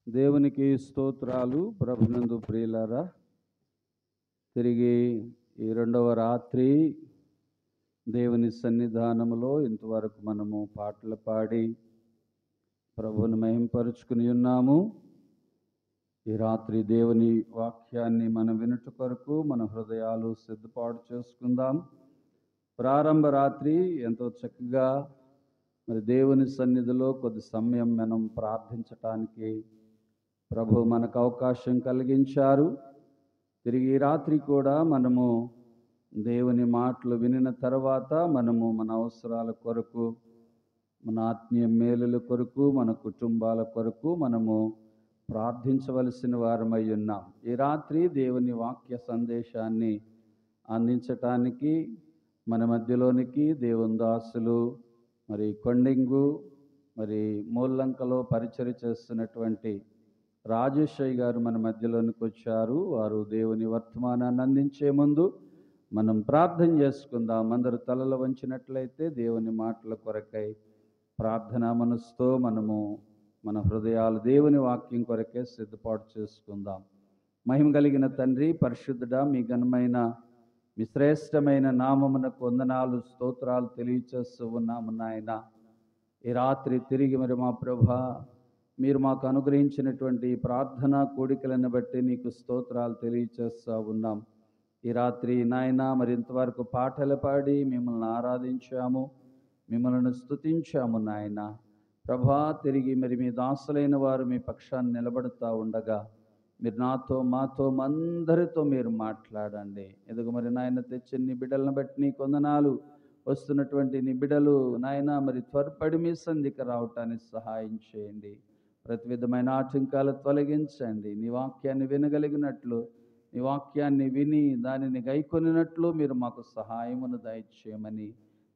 దేవునికి స్తోత్రాలు. ప్రభునందు ప్రియులారా, తిరిగి ఈ రెండవ రాత్రి దేవుని సన్నిధానములో ఇంతవరకు మనము పాటలు పాడి ప్రభువును మహింపరుచుకుని ఉన్నాము. ఈ రాత్రి దేవుని వాక్యాన్ని మనం వినుట కొరకు మన హృదయాలు సిద్ధపాటు చేసుకుందాం. ప్రారంభ రాత్రి ఎంతో చక్కగా మరి దేవుని సన్నిధిలో కొద్ది సమయం మనం ప్రార్థించటానికి ప్రభు మనకు అవకాశం కలిగించారు. తిరిగి ఈ రాత్రి కూడా మనము దేవుని మాటలు వినిన తర్వాత మనము మన అవసరాల కొరకు, మన ఆత్మీయ మేలుల కొరకు, మన కుటుంబాల కొరకు మనము ప్రార్థించవలసిన వారమై ఉన్నాం. ఈ రాత్రి దేవుని వాక్య సందేశాన్ని అందించటానికి మన మధ్యలోనికి దేవుని దాసులు మరి కొండింగు మరి మూల్లంకలో పరిచర్య చేస్తున్నటువంటి రాజేశయ్య గారు మన మధ్యలోనికి వచ్చారు. వారు దేవుని వర్తమానాన్ని అందించే ముందు మనం ప్రార్థన చేసుకుందాం. అందరూ తలలు వంచినట్లయితే దేవుని మాటల కొరకై ప్రార్థనా మనసుతో మనము మన హృదయాలు దేవుని వాక్యం కొరకే సిద్ధపాటు చేసుకుందాం. మహిమ కలిగిన తండ్రి, పరిశుద్ధుడా, మీ ఘనమైన మీ శ్రేష్టమైన నామమునకు వందనాలు, స్తోత్రాలు తెలియచేస్తూ ఉన్నాము నాయన. ఈ రాత్రి తిరిగి మరి మా ప్రభా, మీరు మాకు అనుగ్రహించినటువంటి ప్రార్థనా కోడికలను బట్టి నీకు స్తోత్రాలు తెలియచేస్తూ ఉన్నాం. ఈ రాత్రి నాయన మరి ఇంతవరకు పాటలు పాడి మిమ్మల్ని ఆరాధించాము, మిమ్మల్ని స్తుతించాము నాయన. ప్రభా, తిరిగి మరి మీ దాసులైన వారు మీ పక్షాన్ని నిలబడుతూ ఉండగా మీరు నాతో, మాతో, అందరితో మీరు మాట్లాడండి. ఎదుగు మరి నాయన తెచ్చిన నీ బిడ్డలను బట్టి నీ కొందనాలు. వస్తున్నటువంటి నీ బిడ్డలు నాయన మరి త్వరపడి మీ సంధికి రావటానికి సహాయం చేయండి. ప్రతి విధమైన ఆటంకాలు తొలగించండి. నీ వాక్యాన్ని వినగలిగినట్లు, నీ వాక్యాన్ని విని దానిని గైకొనినట్లు మీరు మాకు సహాయమును దయచేయమని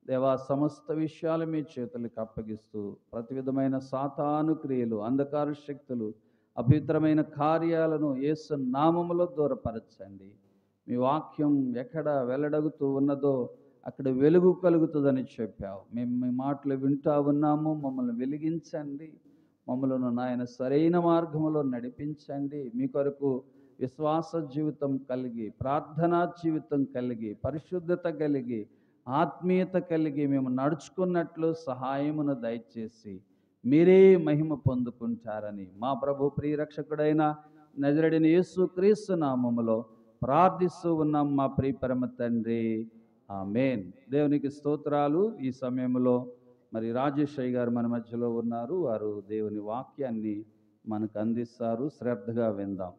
దేవా, సమస్త విషయాలు మీ చేతులకు అప్పగిస్తూ ప్రతి విధమైన సాతాను క్రియలు, అంధకార శక్తులు, అపవిత్రమైన కార్యాలను యేసు నామములో దూరపరచండి. మీ వాక్యం ఎక్కడ వెల్లడగుతూ ఉన్నదో అక్కడ వెలుగు కలుగుతుందని చెప్పావు. మేము మీ మాటలు వింటూ ఉన్నాము. మమ్మల్ని వెలిగించండి, మమ్మలను నాయన సరైన మార్గంలో నడిపించండి. మీ కొరకు విశ్వాస జీవితం కలిగి, ప్రార్థనా జీవితం కలిగి, పరిశుద్ధత కలిగి, ఆత్మీయత కలిగి మేము నడుచుకున్నట్లు సహాయమును దయచేసి మీరే మహిమ పొందుకుంటారని మా ప్రభు ప్రియరక్షకుడైన నజరేయుడైన యేసు క్రీస్తు నామములో ప్రార్థిస్తూ ఉన్నాం మా ప్రియ పరమ తండ్రి, ఆమేన్. దేవునికి స్తోత్రాలు. ఈ సమయంలో మరి రాజేశయ్య గారు మన మధ్యలో ఉన్నారు. వారు దేవుని వాక్యాన్ని మనకు అందిస్తారు. శ్రద్ధగా విందాం.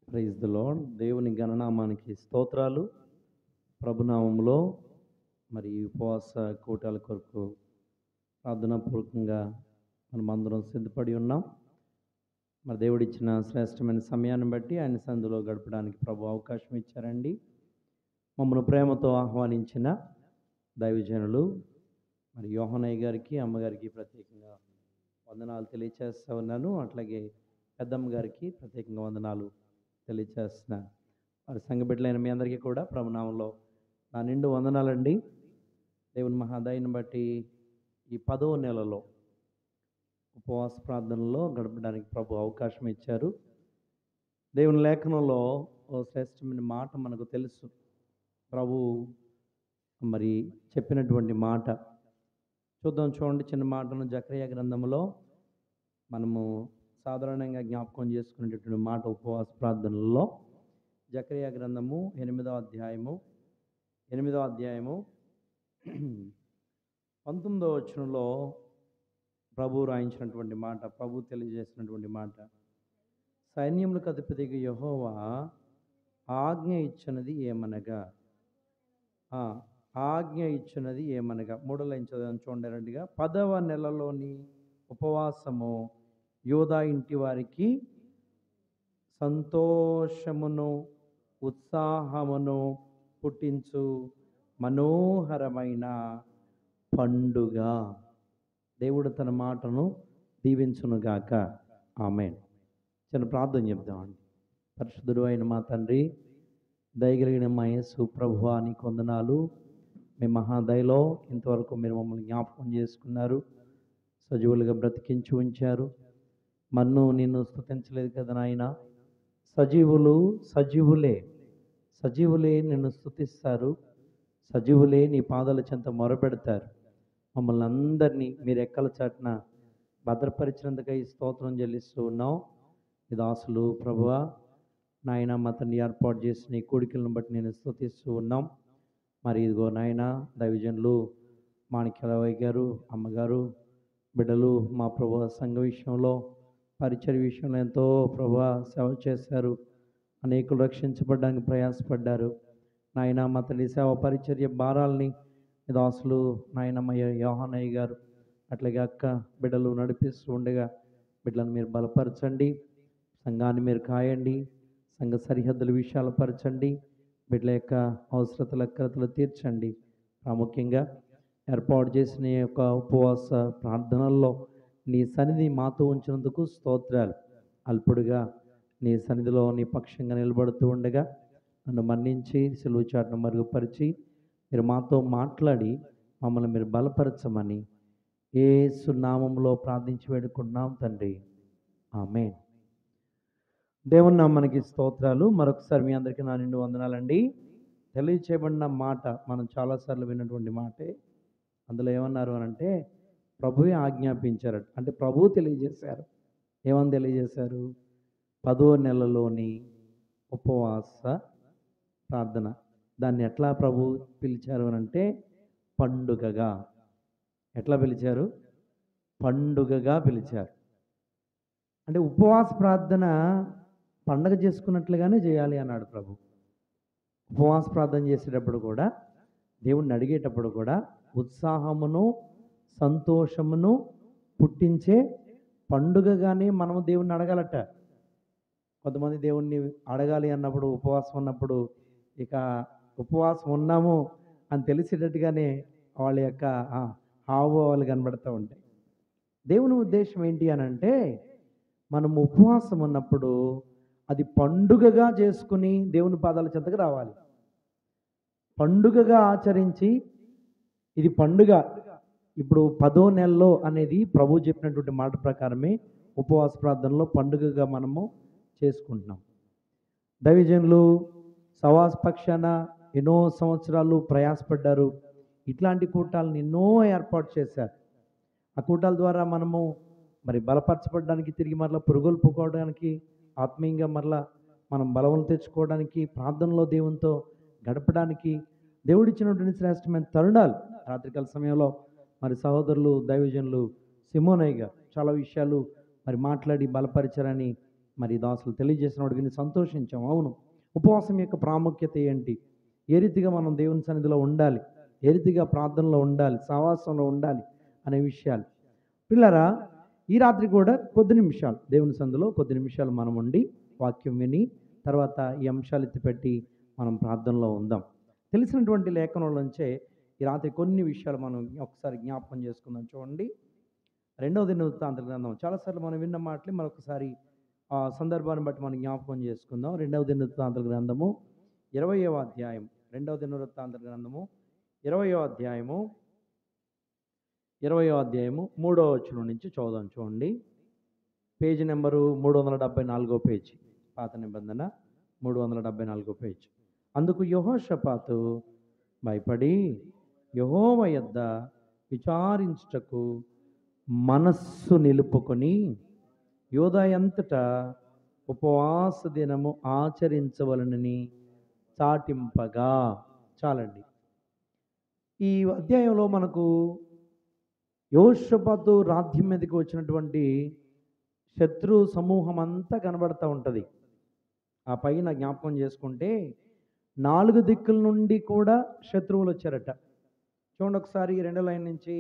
Praise the lord. దేవుని గణనామానికి స్తోత్రాలు. ప్రభునామంలో మరి ఉపవాస కూటాల కొరకు ప్రార్థనాపూర్వకంగా మనమందరం సిద్ధపడి ఉన్నాం. మరి దేవుడిచ్చిన శ్రేష్టమైన సమయాన్ని బట్టి ఆయన సందులో గడపడానికి ప్రభు అవకాశం ఇచ్చారండి. మమ్మల్ని ప్రేమతో ఆహ్వానించిన దైవజనులు మరి యోహనయ్య గారికి, అమ్మగారికి ప్రత్యేకంగా వందనాలు తెలియచేస్తూ ఉన్నాను. అట్లాగే పెద్దమ్మ గారికి ప్రత్యేకంగా వందనాలు తెలియచేస్తున్నాను. వారి సంఘ బిడ్డలైన మీ అందరికీ కూడా ప్రభునామంలో నా నిండు వందనాలండి. దేవుని మహాదయని బట్టి ఈ 10వ నెలలో ఉపవాస ప్రార్థనలో గడపడానికి ప్రభు అవకాశం ఇచ్చారు. దేవుని లేఖనంలో ఓ శ్రేష్టమైన మాట మనకు తెలుసు. ప్రభు మరి చెప్పినటువంటి మాట చూద్దాం. చూడండి, చిన్న మాటను జకర్యా గ్రంథంలో మనము సాధారణంగా జ్ఞాపకం చేసుకునేటటువంటి మాట ఉపవాస ప్రార్థనలో జకర్యా గ్రంథము 8వ అధ్యాయము 19వ వచనంలో ప్రభు రాయించినటువంటి మాట, ప్రభు తెలియజేసినటువంటి మాట, సైన్యములకు అధిపతిగా యెహోవా ఆజ్ఞ ఇచ్చినది ఏమనగా, ఆజ్ఞ ఇచ్చినది ఏమనగా 3వ లైన్ చదివాను చూడండి రెండుగా. 10వ నెలలోని ఉపవాసము యూదా ఇంటి వారికి సంతోషమును ఉత్సాహమును పుట్టించు మనోహరమైన పండుగ. దేవుడు తన మాటను దీవించునుగాక. ఆమేన్. చిన్న ప్రార్థన చెప్దామండి. పరిశుద్ధుడు అయిన మా తండ్రి, దయగలిగిన మా యేసు ప్రభువా, నీకు వందనాలు. మీ మహాదయలో ఇంతవరకు మీరు మమ్మల్ని జ్ఞాపకం చేసుకున్నారు, సజీవులుగా బ్రతికించి ఉంచారు. మన్ను నిన్ను స్తుతించలేదు కదా నాయన. సజీవులే సజీవులే నిన్ను స్తుతిస్తారు, సజీవులే నీ పాదాల చెంత మొరపెడతారు. మమ్మల్ని అందరినీ మీరు ఎక్కల చాటున భద్రపరిచినందుకై స్తోత్రం చెల్లిస్తూ ఉన్నాం. ఈ దాసులు ప్రభువా నాయన మతన్ని ఏర్పాటు చేసిన ఈ కోడికలను బట్టి నేను స్తుతిస్తూ ఉన్నాం. మరి ఇదిగో నాయన దైవజనులు మాణిక్యరావు గారు, అమ్మగారు, బిడ్డలు మా ప్రభు సంఘ విషయంలో పరిచర్య విషయంలో ఎంతో ప్రభు సేవ చేశారు. అనేకులు రక్షించబడడానికి ప్రయాసపడ్డారు. నాయన మతని సేవ పరిచర్య భారాల్ని దాసులు నాయనమ్మయ్య యోహానయ్య గారు అట్లాగే అక్క బిడ్డలు నడిపిస్తూ ఉండగా బిడ్డలను మీరు బలపరచండి, సంఘాన్ని మీరు కాయండి, సంఘ సరిహద్దుల విషయాలు పరచండి, బిడ్డల యొక్క అవసరతల అక్కరతలు తీర్చండి. ప్రాముఖ్యంగా ఏర్పాటు చేసిన ఈ యొక్క ఉపవాస ప్రార్థనల్లో నీ సన్నిధి మాతో ఉంచినందుకు స్తోత్రాలు. అల్పుడుగా నీ సన్నిధిలో నీ పక్షంగా నిలబడుతూ ఉండగా నన్ను మన్నించి సిలువ చాటును మరుగుపరిచి మీరు మాతో మాట్లాడి మమ్మల్ని మీరు బలపరచమని యేసు నామములో ప్రార్థించి వేడుకుంటున్నాం తండ్రి, ఆమేన్. దేవుని నామానికి స్తోత్రాలు. మరొకసారి మీ అందరికీ నా నిండు వందనాలండి. తెలియచేయబడిన మాట మనం చాలాసార్లు విన్నటువంటి మాటే. అందులో ఏమన్నారు అని అంటే ప్రభువే ఆజ్ఞాపించారట. అంటే ప్రభువు తెలియజేశారు. ఏమని తెలియజేశారు? 10వ నెలలోని ఉపవాస ప్రార్థన. దాన్ని ఎట్లా ప్రభు పిలిచారు అని అంటే పండుగగా. ఎట్లా పిలిచారు? పండుగగా పిలిచారు. అంటే ఉపవాస ప్రార్థన పండగ చేసుకున్నట్లుగానే చేయాలి అన్నాడు ప్రభు. ఉపవాస ప్రార్థన చేసేటప్పుడు కూడా, దేవుణ్ణి అడిగేటప్పుడు కూడా ఉత్సాహమును సంతోషమును పుట్టించే పండుగగానే మనము దేవుణ్ణి అడగాలట. కొంతమంది దేవుణ్ణి అడగాలి అన్నప్పుడు, ఉపవాసం ఉన్నప్పుడు ఇక ఉపవాసం ఉన్నాము అని తెలిసేటట్టుగానే వాళ్ళ యొక్క హావభావాలు కనబడుతూ ఉంటాయి. దేవుని ఉద్దేశం ఏంటి అని అంటే మనము ఉపవాసం ఉన్నప్పుడు అది పండుగగా చేసుకుని దేవుని పాదాల చెంతకు రావాలి. పండుగగా ఆచరించి ఇది పండుగ. ఇప్పుడు 10వ నెలలో అనేది ప్రభు చెప్పినటువంటి మాట ప్రకారమే ఉపవాస ప్రార్థనలో పండుగగా మనము చేసుకుంటున్నాం. దైవజనులు సవాస పక్షాన ఎన్నో సంవత్సరాలు ప్రయాసపడ్డారు. ఇట్లాంటి కూటాలను ఎన్నో ఏర్పాటు చేశారు. ఆ కూటాల ద్వారా మనము మరి బలపరచబడడానికి, తిరిగి మరలా పురుగొల్పుకోవడానికి, ఆత్మీయంగా మరలా మనం బలములు తెచ్చుకోవడానికి, ప్రార్థనలో దేవునితో గడపడానికి దేవుడిచ్చినటువంటి శ్రేష్టమైన తరుణాలు. రాత్రికాల సమయంలో మరి సహోదరులు దైవజనులు సిమోనయ్య గారు చాలా విషయాలు మరి మాట్లాడి బలపరిచారని మరి దాసులు తెలియజేసినప్పుడు విని సంతోషించాం. అవును, ఉపవాసం యొక్క ప్రాముఖ్యత ఏంటి, ఏ రీతిగా మనం దేవుని సన్నిధిలో ఉండాలి, ఏ రీతిగా ప్రార్థనలో ఉండాలి, సహవాసంలో ఉండాలి అనే విషయాలు. పిల్లరా, ఈ రాత్రి కూడా కొద్ది నిమిషాలు దేవుని సన్నిధిలో కొద్ది నిమిషాలు మనం ఉండి వాక్యం విని తర్వాత ఈ అంశాలు ఎత్తిపెట్టి మనం ప్రార్థనలో ఉందాం. తెలిసినటువంటి లేఖనాల నుంచే ఈ రాత్రి కొన్ని విషయాలు మనం ఒకసారి జ్ఞాపకం చేసుకుందాం. చూడండి, 2వ దినవృత్తాంతల గ్రంథం. చాలాసార్లు మనం విన్న మాటలు మరొకసారి ఆ సందర్భాన్ని బట్టి మనం జ్ఞాపకం చేసుకుందాం. 2వ దినవృత్తాంతల గ్రంథము 20వ అధ్యాయం. 2వ దినవృత్తాంతల గ్రంథము 20వ అధ్యాయము 3వ వచనం నుంచి చదువుదాం. చూడండి, పేజీ నెంబరు 374 పేజీ, పాత నిబంధన 374 పేజీ. అందుకు యెహోషాపాతు భయపడి యెహోవా యొద్ద విచారించుటకు మనస్సు నిలుపుకొని యూదాయంతటా ఉపవాస దినము ఆచరించవలనని చాటింపగా. చాలండి. ఈ అధ్యాయంలో మనకు యెహోషాపాతు రాజ్యం మీదకి వచ్చినటువంటి శత్రు సమూహం అంతా కనబడుతూ ఉంటుంది. ఆ పైన జ్ఞాపకం చేసుకుంటే 4 దిక్కుల నుండి కూడా శత్రువులు వచ్చారట. చూడండి ఒకసారి 2వ లైన్ నుంచి,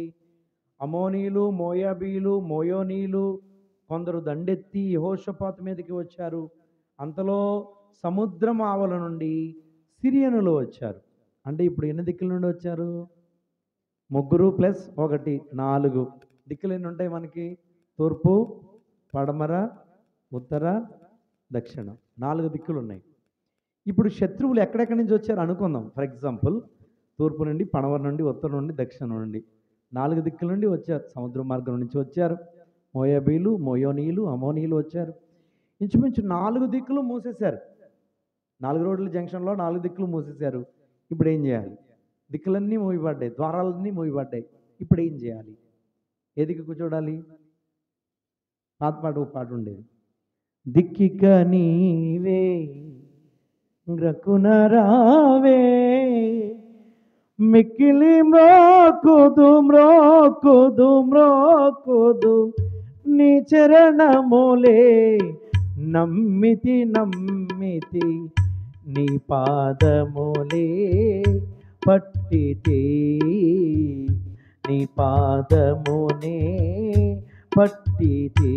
అమోనీయులు, మోయాబీయులు, మోయోనీయులు కొందరు దండెత్తి యెహోషాపాతు మీదకి వచ్చారు. అంతలో సముద్రం ఆవల నుండి సిరియనులు వచ్చారు. అంటే ఇప్పుడు ఎన్ని దిక్కుల నుండి వచ్చారు? 3 + 1 4 దిక్కులు ఎన్ని ఉంటాయి మనకి? తూర్పు, పడమర, ఉత్తర, దక్షిణం 4 దిక్కులు ఉన్నాయి. ఇప్పుడు శత్రువులు ఎక్కడెక్కడి నుంచి వచ్చారు అనుకుందాం. ఫర్ ఎగ్జాంపుల్ తూర్పు నుండి, పడమర నుండి, ఉత్తరం నుండి, దక్షిణం నుండి 4 దిక్కుల నుండి వచ్చారు. సముద్ర మార్గం నుంచి వచ్చారు. మోయాబీలు, మోయోనీయులు, అమోనీయులు వచ్చారు. ఇంచుమించు 4 దిక్కులు మూసేశారు. 4 రోడ్ల జంక్షన్లో 4 దిక్కులు మూసేశారు. ఇప్పుడు ఏం చేయాలి? దిక్కులన్నీ మూయబడ్డాయి, ద్వారాలన్నీ మూయబడ్డాయి. ఇప్పుడు ఏం చేయాలి? ఏ దిక్కు కూర్చోడాలి? ఒక పాట ఉండేది, దిక్కిక నీవే గ్రకున రావే, మిక్కిలి మ్రోకుదు మ్రోకుదు మ్రోకుదు నీ చరణములే, నమ్మితి నమ్మితి నీ పాదములే పట్టితే, నీ పాదమునే పట్టితే,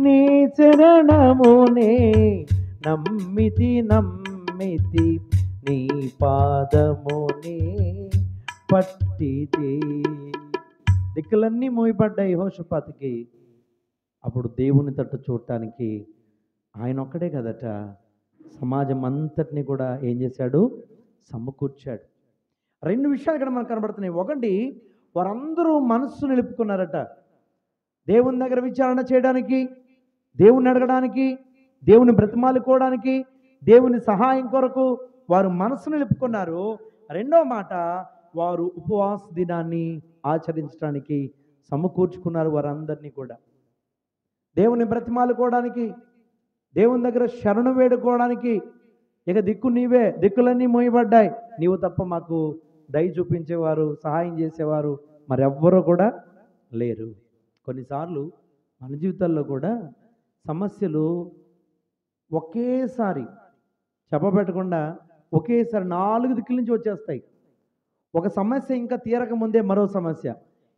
నీ చరణమునే నమ్మితి నమ్మితి నీ పాదమునే పట్టితే. దిక్కులన్నీ మోయబడ్డాయి యెహోషాపాతుకి. అప్పుడు దేవుని తట్టు చూడటానికి ఆయన ఒక్కడే కదట, సమాజం అంతటిని కూడా ఏం చేశాడు? సమకూర్చాడు. 2 విషయాలు ఇక్కడ మనకు కనబడుతున్నాయి. ఒకటి, వారందరూ మనస్సు నిలుపుకున్నారట. దేవుని దగ్గర విచారణ చేయడానికి, దేవుని అడగడానికి, దేవుని బ్రతిమాలుకోవడానికి, దేవుని సహాయం కొరకు వారు మనస్సు నిలుపుకున్నారు. రెండవ మాట, వారు ఉపవాస దినాన్ని ఆచరించడానికి సమకూర్చుకున్నారు వారందరినీ కూడా. దేవుని బ్రతిమాలుకోవడానికి, దేవుని దగ్గర శరణు వేడుకోవడానికి. ఇక దిక్కు నీవే, దిక్కులన్నీ మోయబడ్డాయి, నీవు తప్ప మాకు దయ చూపించేవారు, సహాయం చేసేవారు మరెవ్వరూ కూడా లేరు. కొన్నిసార్లు మన జీవితాల్లో కూడా సమస్యలు ఒకేసారి చెప్పబెట్టకుండా ఒకేసారి 4 దిక్కుల నుంచి వచ్చేస్తాయి. ఒక సమస్య ఇంకా తీరకముందే మరో సమస్య,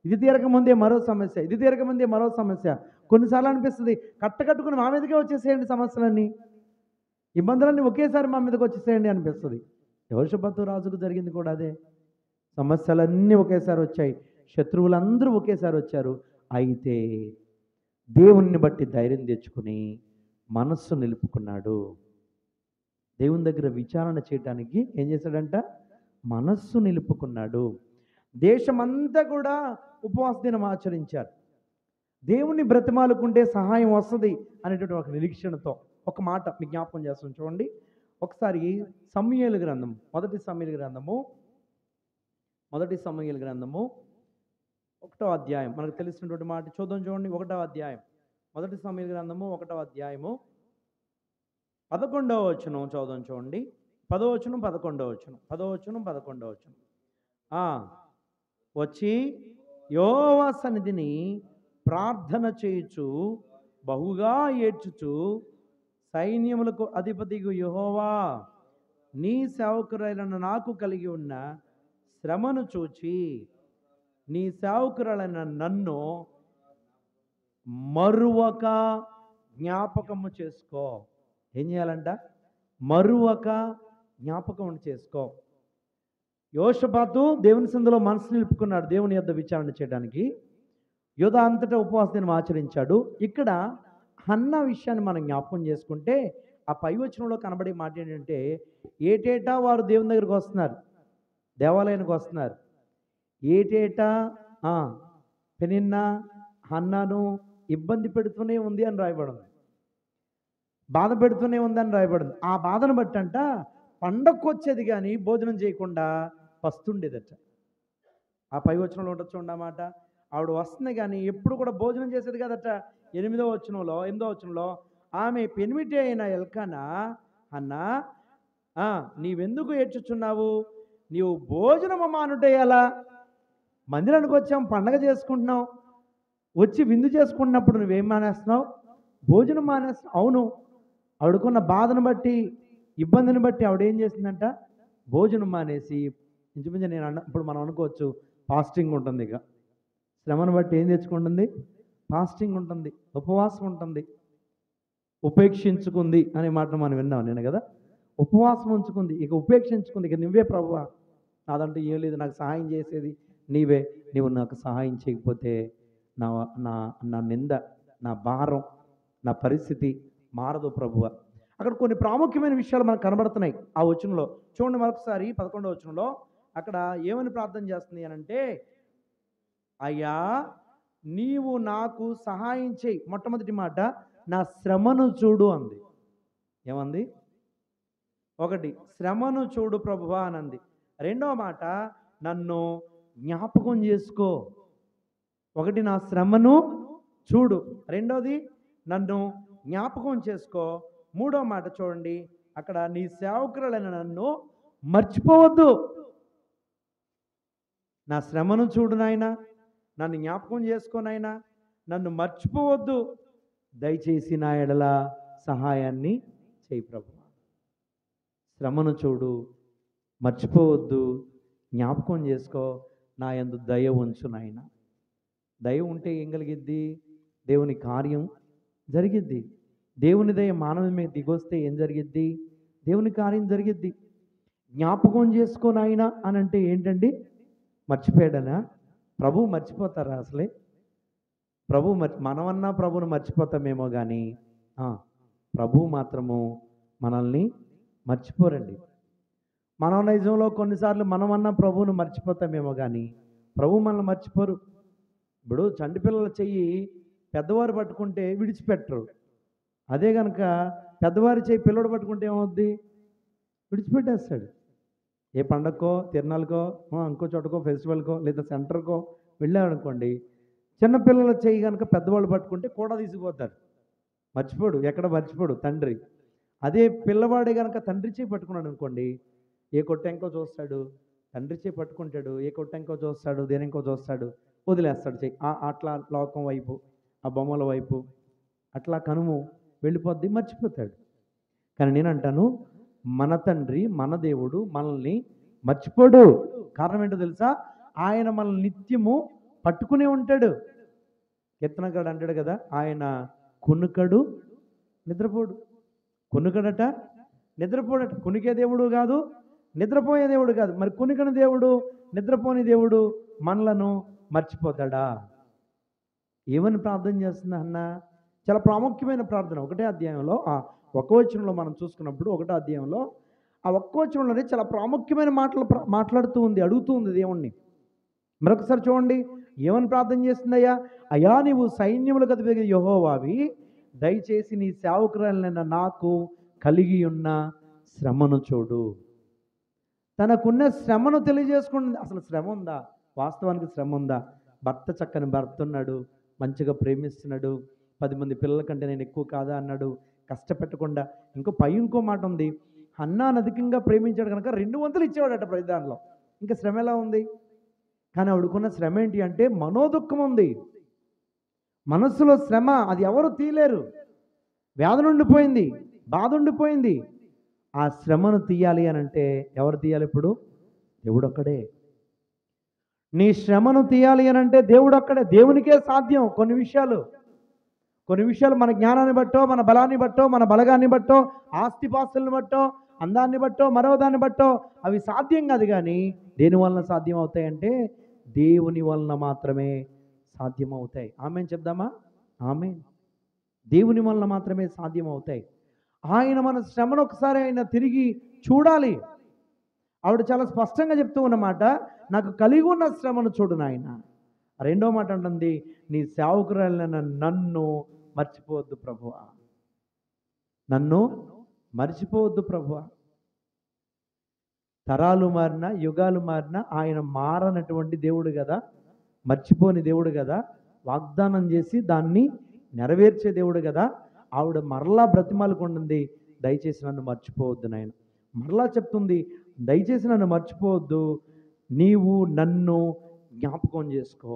ఇది తీరకముందే మరో సమస్య, ఇది తీరకముందే మరో సమస్య. కొన్నిసార్లు అనిపిస్తుంది, కట్టుకుని మా మీదకే వచ్చేసేయండి సమస్యలన్నీ, ఇబ్బందులన్నీ ఒకేసారి మా మీదకి వచ్చేసేయండి అనిపిస్తుంది. యెహోషాపాతు రాజుకు జరిగింది కూడా అదే. సమస్యలన్నీ ఒకేసారి వచ్చాయి, శత్రువులందరూ ఒకేసారి వచ్చారు. అయితే దేవుణ్ణి బట్టి ధైర్యం తెచ్చుకుని మనస్సు నిలుపుకున్నాడు. దేవుని దగ్గర విచారణ చేయటానికి ఏం చేశాడంట? మనస్సు నిలుపుకున్నాడు. దేశమంతా కూడా ఉపవాస దినం ఆచరించారు. దేవుణ్ణి బ్రతిమాలుకుంటే సహాయం వస్తుంది అనేటువంటి ఒక నిరీక్షణతో. ఒక మాట మీ జ్ఞాపకం చేస్తాం చూడండి. ఒకసారి సమూయేలు గ్రంథం, మొదటి సమూయేలు గ్రంథము 1వ అధ్యాయం, మనకు తెలిసినటువంటి మాట చూద్దాం చూడండి. 1వ అధ్యాయం, మొదటి సమూయేలు గ్రంథము 1వ అధ్యాయము 11వ వచనం చదువుదాం చూడండి. 10వ వచనం 11వ వచనం, 10వ వచనం 11వ వచనం. వచ్చి యెహోవా సన్నిధిని ప్రార్థన చేయుచు బహుగా ఏడ్చుచు, సైన్యములకు అధిపతిగు యెహోవా, నీ సేవకురైన నాకు కలిగి ఉన్న శ్రమను చూచి నీ సేవకురాలైన నన్ను మరువక జ్ఞాపకము చేసుకో. ఏం చేయాలంట? మరువక జ్ఞాపకం చేసుకో. యెహోషాపాతు దేవుని సందులో మనసు నిలుపుకున్నాడు దేవుని యొద్ద విచారణ చేయడానికి. యూదా అంతటా ఉపవాస దినం ఆచరించాడు. ఇక్కడ హన్నా విషయాన్ని మనం జ్ఞాపకం చేసుకుంటే ఆ పై వచనంలో కనబడే మాట ఏంటంటే, ఏటేటా వారు దేవుని దగ్గరికి వస్తున్నారు, దేవాలయానికి వస్తున్నారు. ఏటేటా పెనిన్నా హన్నాను ఇబ్బంది పెడుతూనే ఉంది అని రాయబడింది, బాధ పెడుతూనే ఉందని రాయబడింది. ఆ బాధను బట్టి అంట పండగకు వచ్చేది కానీ భోజనం చేయకుండా పస్తుండేదట. ఆ పై వచనంలో ఉంటుంది చూడండి మాట. ఆవిడ వస్తుంది కానీ ఎప్పుడు కూడా భోజనం చేసేది కదట. 8వ వచనంలో ఆమె పెనిమిటి అయిన ఎల్కానా, అన్నా నీవెందుకు ఏడ్చుచున్నావు? నీవు భోజనము మానుటే ఎలా? మందిరానికి వచ్చాం, పండగ చేసుకుంటున్నాం, వచ్చి విందు చేసుకుంటున్నప్పుడు నువ్వేం మానేస్తున్నావు? భోజనం మానేస్తున్నావు. అవును, ఆవిడకున్న బాధను బట్టి, ఇబ్బందిని బట్టి ఆవిడేం చేసిందంట? భోజనం మానేసి, ఇంచుమించు ఇప్పుడు మనం అనుకోవచ్చు ఫాస్టింగ్ ఉంటుంది. ఇక శ్రమను బట్టి ఏం తెచ్చుకుంటుంది? ఫాస్టింగ్ ఉంటుంది, ఉపవాసం ఉంటుంది. ఉపేక్షించుకుంది అనే మాట మనం విన్నాం నేను కదా. ఉపవాసం ఉంచుకుంది, ఇక ఉపేక్షించుకుంది. ఇక నువ్వే ప్రభువా, నాదంటూ ఏం లేదు, నాకు సహాయం చేసేది నీవే, నీవు నాకు సహాయం చేయకపోతే నా నా నా నింద, నా భారం, నా పరిస్థితి మారదు ప్రభువా. అక్కడ కొన్ని ప్రాముఖ్యమైన విషయాలు మనకు కనబడుతున్నాయి ఆ వచనంలో. చూడండి మరొకసారి 11వ వచనంలో అక్కడ ఏమని ప్రార్థన చేస్తుంది అని అంటే, అయ్యా నీవు నాకు సహాయం చేయి. మొట్టమొదటి మాట నా శ్రమను చూడు అంది. ఏమంది? ఒకటి శ్రమను చూడు ప్రభువా అని అంది. రెండవ మాట నన్ను జ్ఞాపకం చేసుకో. ఒకటి నా శ్రమను చూడు, రెండోది నన్ను జ్ఞాపకం చేసుకో. మూడో మాట చూడండి, అక్కడ నీ సేవకురాలైన నన్ను మర్చిపోవద్దు. నా శ్రమను చూడు నాయనా, నన్ను జ్ఞాపకం చేసుకో నాయనా, నన్ను మర్చిపోవద్దు, దయచేసి నా ఎడల సహాయాన్ని చేయి ప్రభువా. శ్రమను చూడు, మర్చిపోవద్దు, జ్ఞాపకం చేసుకో, నా యందు దయ ఉంచు నాయనా. దయ ఉంటే ఏం కలిగిద్ది? దేవుని కార్యం జరిగిద్ది. దేవుని దయ మానవుని మీద దిగొస్తే ఏం జరిగిద్ది? దేవుని కార్యం జరిగిద్ది. జ్ఞాపకం చేసుకో నాయనా అని అంటే ఏంటండి? మర్చిపోయాడనా? ప్రభువు మర్చిపోతారా అసలే? మనమన్నా ప్రభువును మర్చిపోతామేమో కానీ ప్రభువు మాత్రము మనల్ని మర్చిపోరండి. మనం నిజంలో కొన్నిసార్లు మనమన్నా ప్రభువును మర్చిపోతామేమో కానీ ప్రభువు మనల్ని మర్చిపోరు. ఇప్పుడు చంటి పిల్లల చెయ్యి పెద్దవారు పట్టుకుంటే విడిచిపెట్టరు. అదే కనుక పెద్దవారి చెయ్యి పిల్లడు పట్టుకుంటే ఏమవుద్ది? విడిచిపెట్టేస్తాడు. ఏ పండగకో, తిరణాలకో, ఇంకో చోటకో, ఫెస్టివల్కో లేదా సెంటర్కో వెళ్ళామనుకోండి, చిన్నపిల్లల చెయ్యి కనుక పెద్దవాళ్ళు పట్టుకుంటే కూడా తీసుకుపోతారు. మర్చిపోడు, ఎక్కడ మర్చిపోడు తండ్రి. అదే పిల్లవాడే కనుక తండ్రి చేయి పట్టుకున్నాడు అనుకోండి, ఏ కొట్టెంకో చూస్తాడు, తండ్రి చేయి పట్టుకుంటాడు, ఏ కొట్టెంకో చూస్తాడు, దేనికో చూస్తాడు, వదిలేస్తాడు చెయ్యి. అట్లా లోకం వైపు, ఆ బొమ్మల వైపు అట్లా కనుము వెళ్ళిపోద్ది, మర్చిపోతాడు. కానీ నేను అంటాను, మన తండ్రి మన దేవుడు మనల్ని మర్చిపోడు. కారణం ఏంటో తెలుసా? ఆయన మనల్ని నిత్యము పట్టుకునే ఉంటాడు. కీర్తనగాడు అంటాడు కదా, ఆయన కునుకడు నిద్రపోడు. కునుకడట నిద్రపోడట. కునికే దేవుడు కాదు, నిద్రపోయే దేవుడు కాదు. మరి కునికని దేవుడు, నిద్రపోని దేవుడు మనలను మర్చిపోతాడా? ఏమని ప్రార్థన చేస్తున్నా అన్న? చాలా ప్రాముఖ్యమైన ప్రార్థన. ఒకటే అధ్యాయంలో ఒక్క వచనంలో మనం చూసుకున్నప్పుడు, ఒకటో అధ్యాయంలో ఆ ఒక్క వచనంలోనే చాలా ప్రాముఖ్యమైన మాటలు మాట్లాడుతూ ఉంది, అడుగుతూ ఉంది దేవుణ్ణి. మరొకసారి చూడండి ఏమని ప్రార్థన చేస్తుందయ్యా? అయ్యా నీవు సైన్యములకు అధిపతి యెహోవావి, దయచేసి నీ సేవకురాలైన నాకు కలిగి ఉన్న శ్రమను చూడు. తనకున్న శ్రమను తెలియజేసుకుంటుంది. అసలు శ్రమ ఉందా? వాస్తవానికి శ్రమ ఉందా? భర్త చక్కని భర్త ఉన్నాడు, మంచిగా ప్రేమిస్తున్నాడు, 10 మంది పిల్లల కంటే నేను ఎక్కువ కాదా అన్నాడు, కష్టపెట్టకుండా. ఇంకో మాట ఉంది, హన్నాను అధికంగా ప్రేమించాడు కనుక 2 వంతులు ఇచ్చేవాడట ప్రతి దానిలో. ఇంకా శ్రమ ఎలా ఉంది? కానీ ఆవిడకున్న శ్రమ ఏంటి అంటే మనోదుఖం ఉంది, మనస్సులో శ్రమ. అది ఎవరు తీయలేరు. వ్యాధి ఉండిపోయింది, బాధ ఉండిపోయింది. ఆ శ్రమను తీయాలి అని అంటే ఎవరు తీయాలి? ఇప్పుడు దేవుడు ఒక్కడే. నీ శ్రమను తీయాలి అని అంటే దేవుడు ఒక్కడే. దేవునికే సాధ్యం. కొన్ని విషయాలు మన జ్ఞానాన్ని బట్టో, మన బలాన్ని బట్టో, మన బలగాన్ని బట్టో, ఆస్తిపాస్తులను బట్టో, అందాన్ని బట్టో, మరో దాన్ని బట్టో అవి సాధ్యం కాదు. కానీ దేని వలన సాధ్యం అవుతాయంటే దేవుని వలన మాత్రమే సాధ్యం అవుతాయి. ఆమేన్ చెప్దామా? ఆమేన్. దేవుని వలన మాత్రమే సాధ్యం అవుతాయి. ఆయన మన శ్రమను ఒకసారి ఆయన తిరిగి చూడాలి. ఆవిడ చాలా స్పష్టంగా చెప్తూ ఉన్నమాట, నాకు కలిగి ఉన్న శ్రమను చూడు నాయన. రెండో మాట అంటుంది, నీ సేవకురాలైన నన్ను మర్చిపోవద్దు ప్రభువా. నన్ను మర్చిపోవద్దు ప్రభువా. తరాలు మారినా, యుగాలు మారినా ఆయన మారనటువంటి దేవుడు కదా, మర్చిపోని దేవుడు కదా, వాగ్దానం చేసి దాన్ని నెరవేర్చే దేవుడు కదా. ఆవిడ మరలా బ్రతిమాలుకుంటుంది, దయచేసి నన్ను మర్చిపోవద్దు నాయన. మరలా చెప్తుంది, దయచేసి నన్ను మర్చిపోవద్దు, నీవు నన్ను జ్ఞాపకం చేసుకో.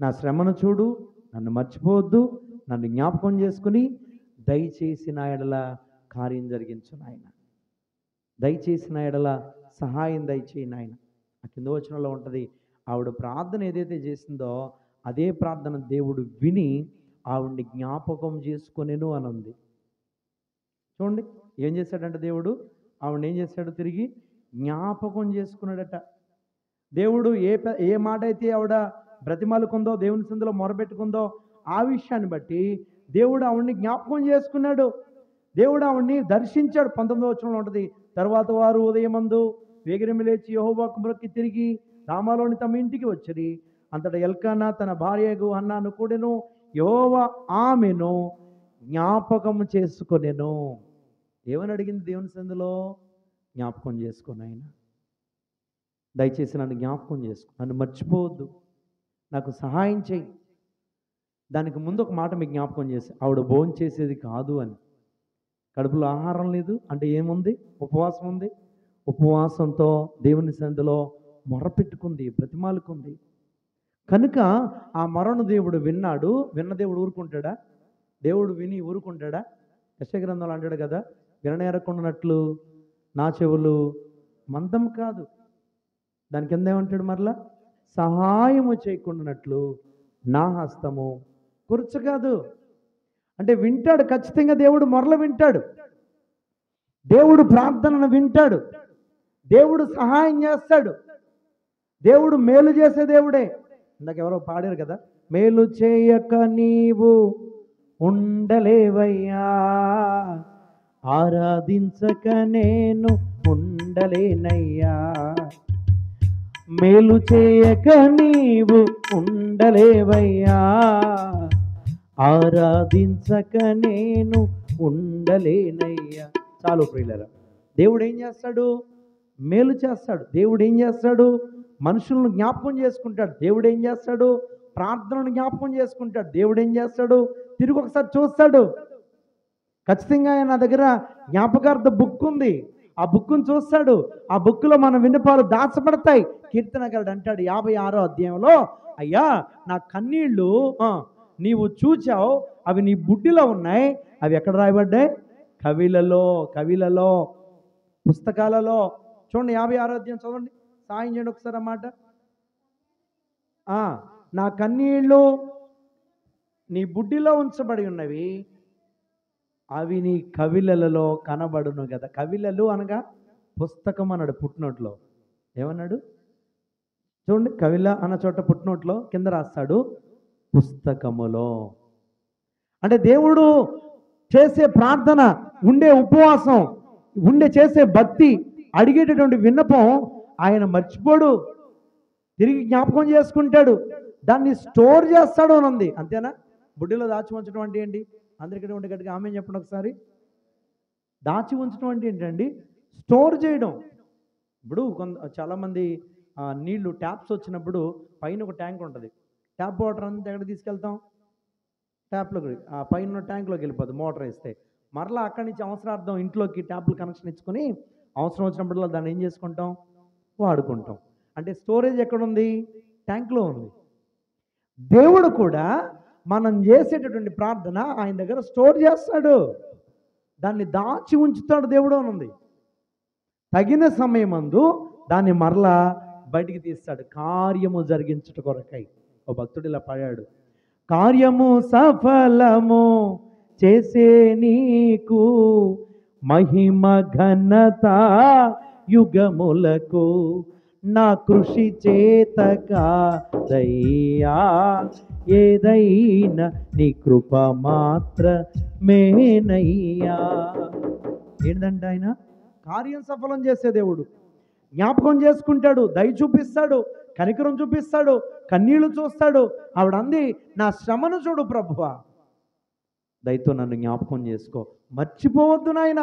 నా శ్రమను చూడు, నన్ను మర్చిపోవద్దు, నన్ను జ్ఞాపకం చేసుకుని దయచేసి నా ఎడల కార్యం జరిగించు నాయన. దయచేసి నా ఎడల సహాయం దయచేయి నాయన. ఆ కింద వచనంలో ఉంటుంది, ఆవిడ ప్రార్థన ఏదైతే చేసిందో అదే ప్రార్థన దేవుడు విని ఆవిడ్ని జ్ఞాపకం చేసుకొనెను అని ఉంది. చూడండి ఏం చేశాడంటే దేవుడు ఆవిడని ఏం చేశాడు? తిరిగి జ్ఞాపకం చేసుకున్నాడట. దేవుడు ఏ మాట అయితే ఆవిడ బ్రతిమాలుకుందో, దేవుని సందులో మొరబెట్టుకుందో ఆ విషయాన్ని బట్టి దేవుడు ఆవిడ్ని జ్ఞాపకం చేసుకున్నాడు. దేవుడు ఆవిడ్ని దర్శించాడు. 19వ వచనంలో ఉంటుంది, తర్వాత వారు ఉదయమందు వేగిరమి లేచి యెహోవాకు మ్రొక్కి తిరిగి రామాలోని తమ ఇంటికి వచ్చిరి. అంతటా ఎల్కానా తన భార్యకు హన్నాను కూడెను. యెహోవా ఆమెను జ్ఞాపకం చేసుకొనెను. ఏమని అడిగింది దేవుని సందులో? జ్ఞాపకం చేసుకొని ఆయన, దయచేసి నన్ను జ్ఞాపకం చేసుకో, నన్ను మర్చిపోవద్దు, నాకు సహాయం చేయి. దానికి ముందు ఒక మాట మీకు జ్ఞాపకం చేసి, ఆవిడ భోజనం చేసేది కాదు అని. కడుపులో ఆహారం లేదు అంటే ఏముంది? ఉపవాసం ఉంది. ఉపవాసంతో దేవుని సందులో మొరపెట్టుకుంది, బ్రతిమాలుకుంది. కనుక ఆ మొరను దేవుడు విన్నాడు. విన్న దేవుడు ఊరుకుంటాడా? దేవుడు విని ఊరుకుంటాడా? యెషయా గ్రంథంలో అంటాడు కదా, విననేరకుండానట్లు నా చెవులు మందం కాదు. దాని కింద ఏమంటాడు మరలా? సహాయము చేయకుండానట్లు నా హస్తము కురుచు కాదు. అంటే వింటాడు, ఖచ్చితంగా దేవుడు మొరలు వింటాడు, దేవుడు ప్రార్థనను వింటాడు, దేవుడు సహాయం చేస్తాడు, దేవుడు మేలు చేసే దేవుడే. ఇందాక ఎవరో పాడారు కదా, మేలు చేయక నీవు ఉండలేవయ్యా, ఆరాధించక నేను ఉండలేనయ్యా. మేలు చేయక నీవు ఉండలేవయ్యా, ఆరాధించక నేను ఉండలేనయ్యా. చాలు ప్రియులారా, దేవుడు ఏం చేస్తాడు? మేలు చేస్తాడు. దేవుడు ఏం చేస్తాడు? మనుషులను జ్ఞాపకం చేసుకుంటాడు. దేవుడు ఏం చేస్తాడు? ప్రార్థనను జ్ఞాపకం చేసుకుంటాడు. దేవుడు ఏం చేస్తాడు? తిరిగి ఒకసారి చూస్తాడు. ఖచ్చితంగా ఆయన దగ్గర జ్ఞాపకార్థ బుక్ ఉంది. ఆ బుక్ను చూస్తాడు. ఆ బుక్లో మన విన్నపాలు దాచబడతాయి. కీర్తనకారుడు అంటాడు 56వ అధ్యాయంలో, అయ్యా నా కన్నీళ్ళు నీవు చూచావు, అవి నీ బుడ్డిలో ఉన్నాయి. అవి ఎక్కడ రాయబడ్డాయి? కవిలలో, కవిలలో, పుస్తకాలలో. చూడండి 56వ అధ్యాయం చదవండి, సాయం చేయండి ఒకసారి అన్నమాట. నా కన్నీళ్ళు నీ బుడ్డిలో ఉంచబడి ఉన్నవి, అవి నీ కవిలలో కనబడును కదా. కవిలలు అనగా పుస్తకం అన్నాడు పుట్టినోట్లో. ఏమన్నాడు చూడండి, కవిల అన్న చోట పుట్టినోట్లో కింద రాస్తాడు పుస్తకములో. అంటే దేవుడు చేసే ప్రార్థన, ఉండే ఉపవాసం, చేసే భక్తి, అడిగేటటువంటి విన్నపం ఆయన మర్చిపోడు, తిరిగి జ్ఞాపకం చేసుకుంటాడు, దాన్ని స్టోర్ చేస్తాడు అని ఉంది. అంతేనా? బుడ్డిలో దాచి ఉంచడం అంటే ఏంటి? అందరికీ ఉండే గట్టిగా ఆమె చెప్పండి ఒకసారి. దాచి ఉంచడం అంటే ఏంటండి? స్టోర్ చేయడం. ఇప్పుడు చాలామంది నీళ్లు ట్యాప్స్ వచ్చినప్పుడు పైన ఒక ట్యాంక్ ఉంటుంది. ట్యాప్ వాటర్ అంతా ఎక్కడ తీసుకెళ్తాం? ట్యాప్లోకి, ఆ పైన ట్యాంక్లోకి వెళ్ళిపోతుంది మోటార్ వేస్తే. మరలా అక్కడి నుంచి అవసరార్థం ఇంట్లోకి ట్యాప్లు కనెక్షన్ ఇచ్చుకొని అవసరం వచ్చినప్పుడల్లా దాన్ని ఏం చేసుకుంటాం? వాడుకుంటాం. అంటే స్టోరేజ్ ఎక్కడుంది? ట్యాంక్లో ఉంది. దేవుడు కూడా మనం చేసేటటువంటి ప్రార్థన ఆయన దగ్గర స్టోర్ చేస్తాడు, దాన్ని దాచి ఉంచుతాడు దేవుడు అని ఉంది. తగిన సమయమందు దాన్ని మరలా బయటికి తీస్తాడు, కార్యము జరిగించుట కొరకై. ఓ భక్తుడు ఇలా పాడాడు, కార్యము సఫలము చేసే నీకు మహిమ ఘనత యుగములకు, నా కృషి చేత కాదయ్యా, ఏదైనా నీ కృప మాత్రమేనయ్యా. ఏంటంటే ఆయన కార్యం సఫలం చేసే దేవుడు. జ్ఞాపకం చేసుకుంటాడు, దయ చూపిస్తాడు, కనికరం చూపిస్తాడు, కన్నీళ్లు చూస్తాడు. ఆవిడ అంది, నా శ్రమను చూడు ప్రభువా, దయతో నన్ను జ్ఞాపకం చేసుకో, మర్చిపోవద్దు నాయన.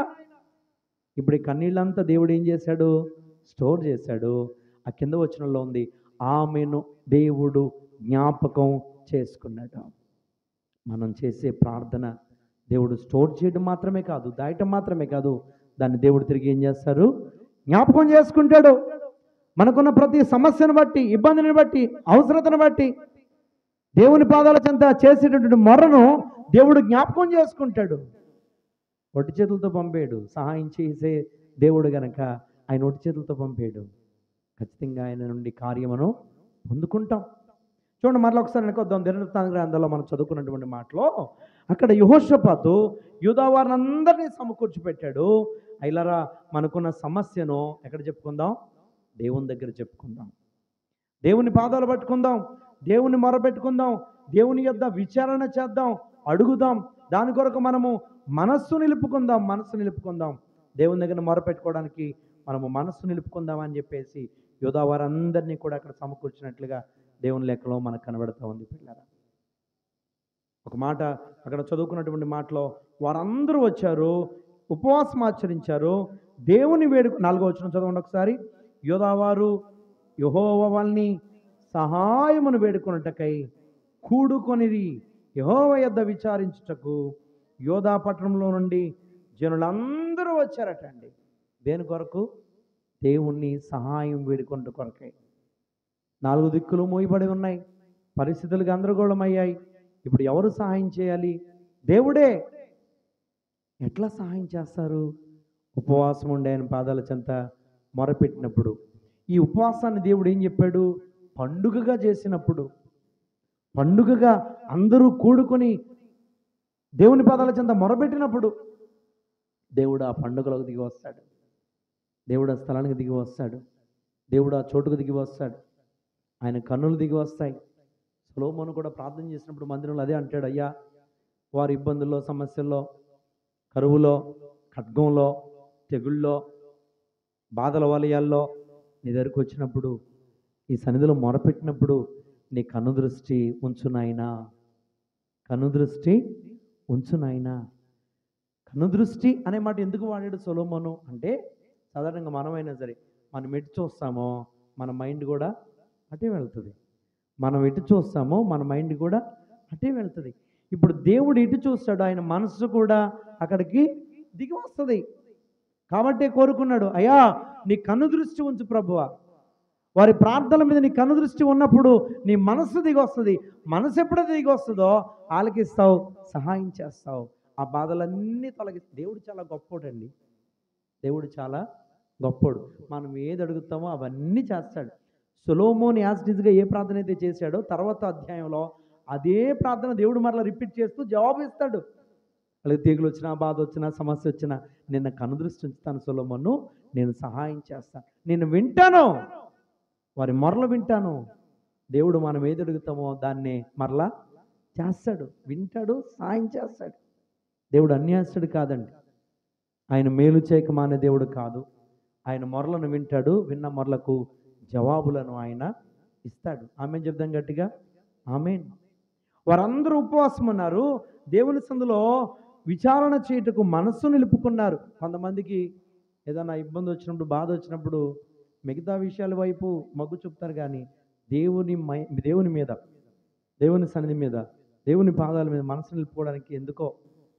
ఇప్పుడు ఈ కన్నీళ్ళంతా దేవుడు ఏం చేశాడు? స్టోర్ చేశాడు. ఆ కింద వచనంలో ఉంది, ఆమెను దేవుడు జ్ఞాపకం చేసుకున్నాడు. మనం చేసే ప్రార్థన దేవుడు స్టోర్ చేయడం మాత్రమే కాదు, దాయటం మాత్రమే కాదు, దాన్ని దేవుడు తిరిగి ఏం చేస్తారు? జ్ఞాపకం చేసుకుంటాడు. మనకున్న ప్రతి సమస్యను బట్టి, ఇబ్బందిని బట్టి, అవసరతను బట్టి దేవుని పాదాల చెంత చేసేటటువంటి మొరను దేవుడు జ్ఞాపకం చేసుకుంటాడు. ఒట్టి చేతులతో పంపాడు, సహాయం చేసే దేవుడు గనక ఆయన ఒట్టి చేతులతో పంపాడు. ఖచ్చితంగా ఆయన నుండి కార్యమును పొందుకుంటాం. చూడండి, మరలా ఒకసారి వెనకొద్దాం. దినవృత్తాంత గ్రంథంలో మనం చదువుకున్నటువంటి మాటలో అక్కడ యెహోషాపాతు యూదా వారినందరినీ సమకూర్చి పెట్టాడు. అయిలరా, మనకున్న సమస్యను ఎక్కడ చెప్పుకుందాం? దేవుని దగ్గర చెప్పుకుందాం. దేవుని పాదాలు పట్టుకుందాం, దేవుని మొరపెట్టుకుందాం, దేవుని యొద్ద విచారణ చేద్దాం, అడుగుదాం. దాని కొరకు మనము మనస్సు నిలుపుకుందాం. దేవుని దగ్గర మొరపెట్టుకోవడానికి మనము మనస్సు నిలుపుకుందాం అని చెప్పేసి యోధా వారందరినీ కూడా అక్కడ సమకూర్చినట్లుగా దేవుని లెక్కలో మనకు కనబడుతూ ఉంది పిల్లరా. ఒక మాట అక్కడ చదువుకున్నటువంటి మాటలో వారందరూ వచ్చారు, ఉపవాసం ఆచరించారు, దేవుని 4వ వచనం చదవండి ఒకసారి. యోధావారు యెహోవా వాళ్ళని సహాయమును వేడుకొనుటకై కూడుకొనిరి, యెహోవా యొద్ద విచారించుటకు యోధా పట్టణంలో నుండి జనులందరూ వచ్చారట అండి. దేని కొరకు? దేవుణ్ణి సహాయం వేడుకొనుట కొరకై. 4 దిక్కులు మూయబడి ఉన్నాయి, పరిస్థితులు గందరగోళమయ్యాయి. ఇప్పుడు ఎవరు సహాయం చేయాలి? దేవుడే. ఎట్లా సహాయం చేస్తారు? ఉపవాసం ఉండే ఆయన పాదాల చెంత మొరపెట్టినప్పుడు. ఈ ఉపవాసాన్ని దేవుడు ఏం చెప్పాడు? పండుగగా చేసినప్పుడు, పండుగగా అందరూ కూడుకొని దేవుని పాదాల చెంత మొరపెట్టినప్పుడు దేవుడు ఆ పండుగలోకి దిగి వస్తాడు, దేవుడు ఆ స్థలానికి దిగి వస్తాడు, దేవుడు ఆ చోటుకు దిగి వస్తాడు, ఆయన కన్నులు దిగి వస్తాయి. సొలొమోను కూడా ప్రార్థన చేసినప్పుడు మందిరంలో అదే అంటాడు, అయ్యా వారి ఇబ్బందుల్లో, సమస్యల్లో, కరువులో, ఖడ్గంలో, తెగుళ్ళలో, బాధల వలయాల్లో నీ దగ్గరికి వచ్చినప్పుడు, ఈ సన్నిధిలో మొరపెట్టినప్పుడు నీ కన్ను దృష్టి ఉంచు నాయనా, కన్ను దృష్టి ఉంచు నాయనా. కన్ను దృష్టి అనే మాట ఎందుకు వాడాడు సొలొమోను అంటే, సాధారణంగా మనమైనా సరే మనం ఎటు చూస్తామో మన మైండ్ కూడా అటే వెళ్తుంది. మనం ఎటు చూస్తామో మన మైండ్ కూడా అటే వెళ్తుంది. ఇప్పుడు దేవుడు ఎటు చూస్తాడు, ఆయన మనసు కూడా అక్కడికి దిగి వస్తుంది. కాబట్టే కోరుకున్నాడు, అయ్యా నీ కన్ను దృష్టి ఉంచు ప్రభువా. వారి ప్రార్థనల మీద నీ కన్ను దృష్టి ఉన్నప్పుడు నీ మనస్సు దిగి వస్తుంది. మనసు ఎప్పుడైతే దిగి వస్తుందో ఆలకిస్తావు, సహాయం చేస్తావు, ఆ బాధలన్నీ దేవుడు చాలా గొప్పోడండి. దేవుడు చాలా గొప్పోడు. మనం ఏది అడుగుతామో అవన్నీ చేస్తాడు. సొలొమోను యాస్టిజ్గా ఏ ప్రార్థన అయితే చేశాడో తర్వాత అధ్యాయంలో అదే ప్రార్థన దేవుడు మరలా రిపీట్ చేస్తూ జవాబు ఇస్తాడు. అలాగే తీగులు వచ్చినా, బాధ వచ్చినా, సమస్య వచ్చినా, నిన్న కనుదృష్టి ఉంచుతాను సొలొమోను, నేను సహాయం చేస్తాను, నేను వింటాను, వారి మొరలు వింటాను. దేవుడు మనం ఏది అడుగుతామో దాన్నే మరలా చేస్తాడు, వింటాడు, సహాయం చేస్తాడు. దేవుడు అన్యాయస్తుడు కాదండి. ఆయన మేలు చేయక మానే దేవుడు కాదు. ఆయన మొరలను వింటాడు, విన్న మొరలకు జవాబులను ఆయన ఇస్తాడు. ఆమెన్ చెప్దాం గట్టిగా, ఆమెన్. వారందరూ ఉపవాసం ఉన్నారు, దేవుని సందులో విచారణ చేయుటకు మనస్సు నిలుపుకున్నారు. కొంతమందికి ఏదైనా ఇబ్బంది వచ్చినప్పుడు, బాధ వచ్చినప్పుడు మిగతా విషయాల వైపు మొగ్గు చూపుతారు, కానీ దేవుని మీద, దేవుని సన్నిధి మీద, దేవుని పాదాల మీద మనసు నిలుపుకోవడానికి ఎందుకో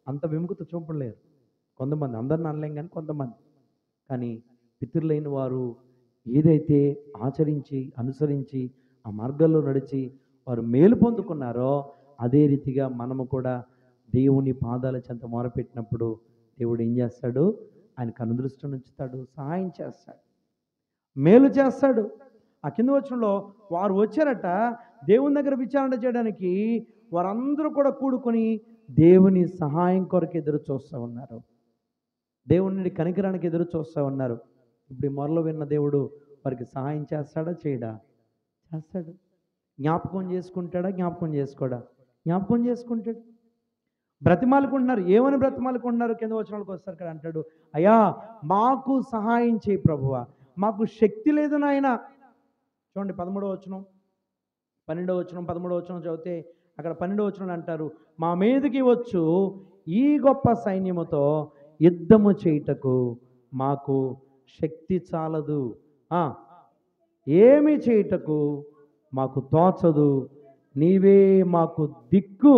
అంత విముఖత చూపలేరు కొంతమంది. అందరిని అనలేం కానీ కొంతమంది. కానీ పితరులైన వారు ఏదైతే ఆచరించి, అనుసరించి, ఆ మార్గాల్లో నడిచి వారు మేలు పొందుకున్నారో అదే రీతిగా మనము కూడా దేవుని పాదాల చెంత మొరపెట్టినప్పుడు దేవుడు ఏం చేస్తాడు? ఆయన కనుదృష్టిని ఉంచుతాడు, సహాయం చేస్తాడు, మేలు చేస్తాడు. ఆ కింద వచనంలో వారు వచ్చారట దేవుని దగ్గర విచారణ చేయడానికి. వారందరూ కూడా కూడుకొని దేవుని సహాయం కొరకు ఎదురు చూస్తూ ఉన్నారు, దేవుని కనికరానికి ఎదురు చూస్తూ ఉన్నారు. ఇప్పుడు ఈ మొరలో విన్న దేవుడు వారికి సహాయం చేస్తాడా, చేయడా? చేస్తాడు. జ్ఞాపకం చేసుకుంటాడా, జ్ఞాపకం చేసుకోడా? జ్ఞాపకం చేసుకుంటాడు. బ్రతిమాలుకుంటున్నారు. ఏమని బ్రతిమాలుకుంటున్నారు? కింద వచనాలకు వస్తారు కదా, అంటాడు, అయ్యా మాకు సహాయం చేయి ప్రభువా, మాకు శక్తి లేదు నాయన. చూడండి 13వ వచనం, 12వ వచనం, 13వ వచనం చదివితే అక్కడ 12వ వచనం అంటారు, మా మీదకి వచ్చు ఈ గొప్ప సైన్యముతో యుద్ధము చేయుటకు మాకు శక్తి చాలదు, ఏమి చేయుటకు మాకు తోచదు, నీవే మాకు దిక్కు.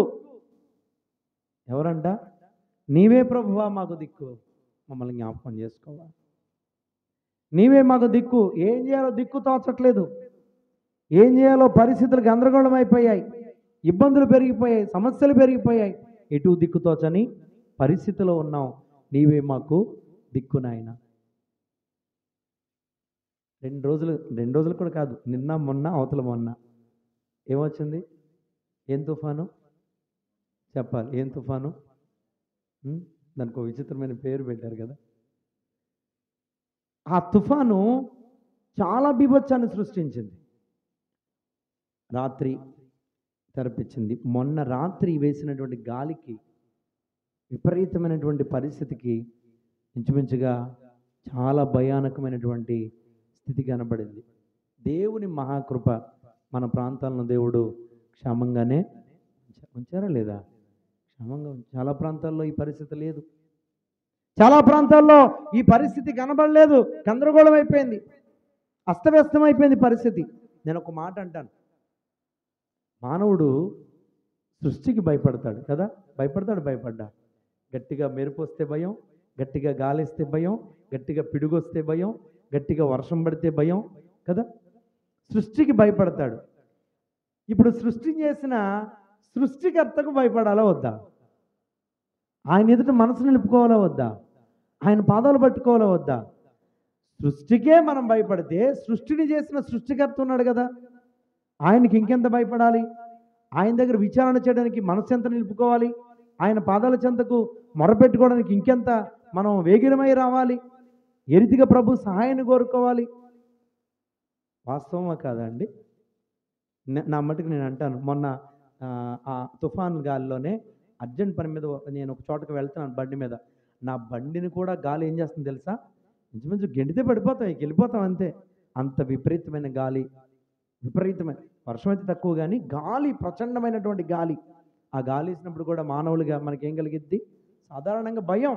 ఎవరంట? నీవే ప్రభువా మాకు దిక్కు, మమ్మల్ని జ్ఞాపకం చేసుకోవా, నీవే మాకు దిక్కు. ఏం చేయాలో దిక్కు తోచట్లేదు, ఏం చేయాలో పరిస్థితులు గందరగోళం అయిపోయాయి, ఇబ్బందులు పెరిగిపోయాయి, సమస్యలు పెరిగిపోయాయి, ఎటు దిక్కు తోచని పరిస్థితిలో ఉన్నాం. నీవే మాకు దిక్కు నాయన. 2 రోజులు కూడా కాదు, నిన్న మొన్న అవతల మొన్న ఏమొచ్చింది? ఏం తుఫాను చెప్పాలి? ఏం తుఫాను? దానికి ఒక విచిత్రమైన పేరు పెట్టారు కదా. ఆ తుఫాను చాలా బీభత్సాన్ని సృష్టించింది, రాత్రి తెరపించింది. మొన్న రాత్రి వేసినటువంటి గాలికి విపరీతమైనటువంటి పరిస్థితికి ఇంచుమించుగా చాలా భయానకమైనటువంటి స్థితి కనబడింది. దేవుని మహాకృప మన ప్రాంతాలను దేవుడు క్షేమంగానే ఉంచారా లేదా? క్షేమంగా చాలా ప్రాంతాల్లో ఈ పరిస్థితి లేదు. చాలా ప్రాంతాల్లో ఈ పరిస్థితి కనబడలేదు. గందరగోళం అయిపోయింది, అస్తవ్యస్తం అయిపోయింది పరిస్థితి. నేను ఒక మాట అంటాను, మానవుడు సృష్టికి భయపడతాడు కదా, భయపడ్డా. గట్టిగా మెరుపు వస్తే భయం, గట్టిగా గాలిస్తే భయం, గట్టిగా పిడుగొస్తే భయం, గట్టిగా వర్షం పడితే భయం కదా, సృష్టికి భయపడతాడు. ఇప్పుడు సృష్టి చేసిన సృష్టికర్తకు భయపడాలా వద్దా? ఆయన ఎదుట మనసు నిలుపుకోవాలా వద్దా? ఆయన పాదాలు పట్టుకోవాలా వద్దా? సృష్టికే మనం భయపడితే సృష్టిని చేసిన సృష్టికర్త ఉన్నాడు కదా, ఆయనకి ఇంకెంత భయపడాలి? ఆయన దగ్గర విచారణ చేయడానికి మనసు ఎంత నిలుపుకోవాలి? ఆయన పాదాల చెంతకు మొరపెట్టుకోవడానికి ఇంకెంత మనం వేగిరమై రావాలి? ఏ రీతిగా ప్రభు సహాయాన్ని కోరుకోవాలి? వాస్తవమా కాదా అండి? నా మటుకు నేను అంటాను, మొన్న ఆ తుఫాన్ గాలిలోనే అర్జెంట్ పని మీద నేను ఒక చోటకి వెళ్తున్నాను బండి మీద. నా బండిని కూడా గాలి ఏం చేస్తుంది తెలుసా? ఇంచుమించు గెంటితే పడిపోతాం, వెళ్ళిపోతాం అంతే. అంత విపరీతమైన గాలి, విపరీతమైన వర్షం అయితే తక్కువ కానీ గాలి, ప్రచండమైనటువంటి గాలి. ఆ గాలి వేసినప్పుడు కూడా మానవులుగా మనకేం కలిగిద్ది? సాధారణంగా భయం.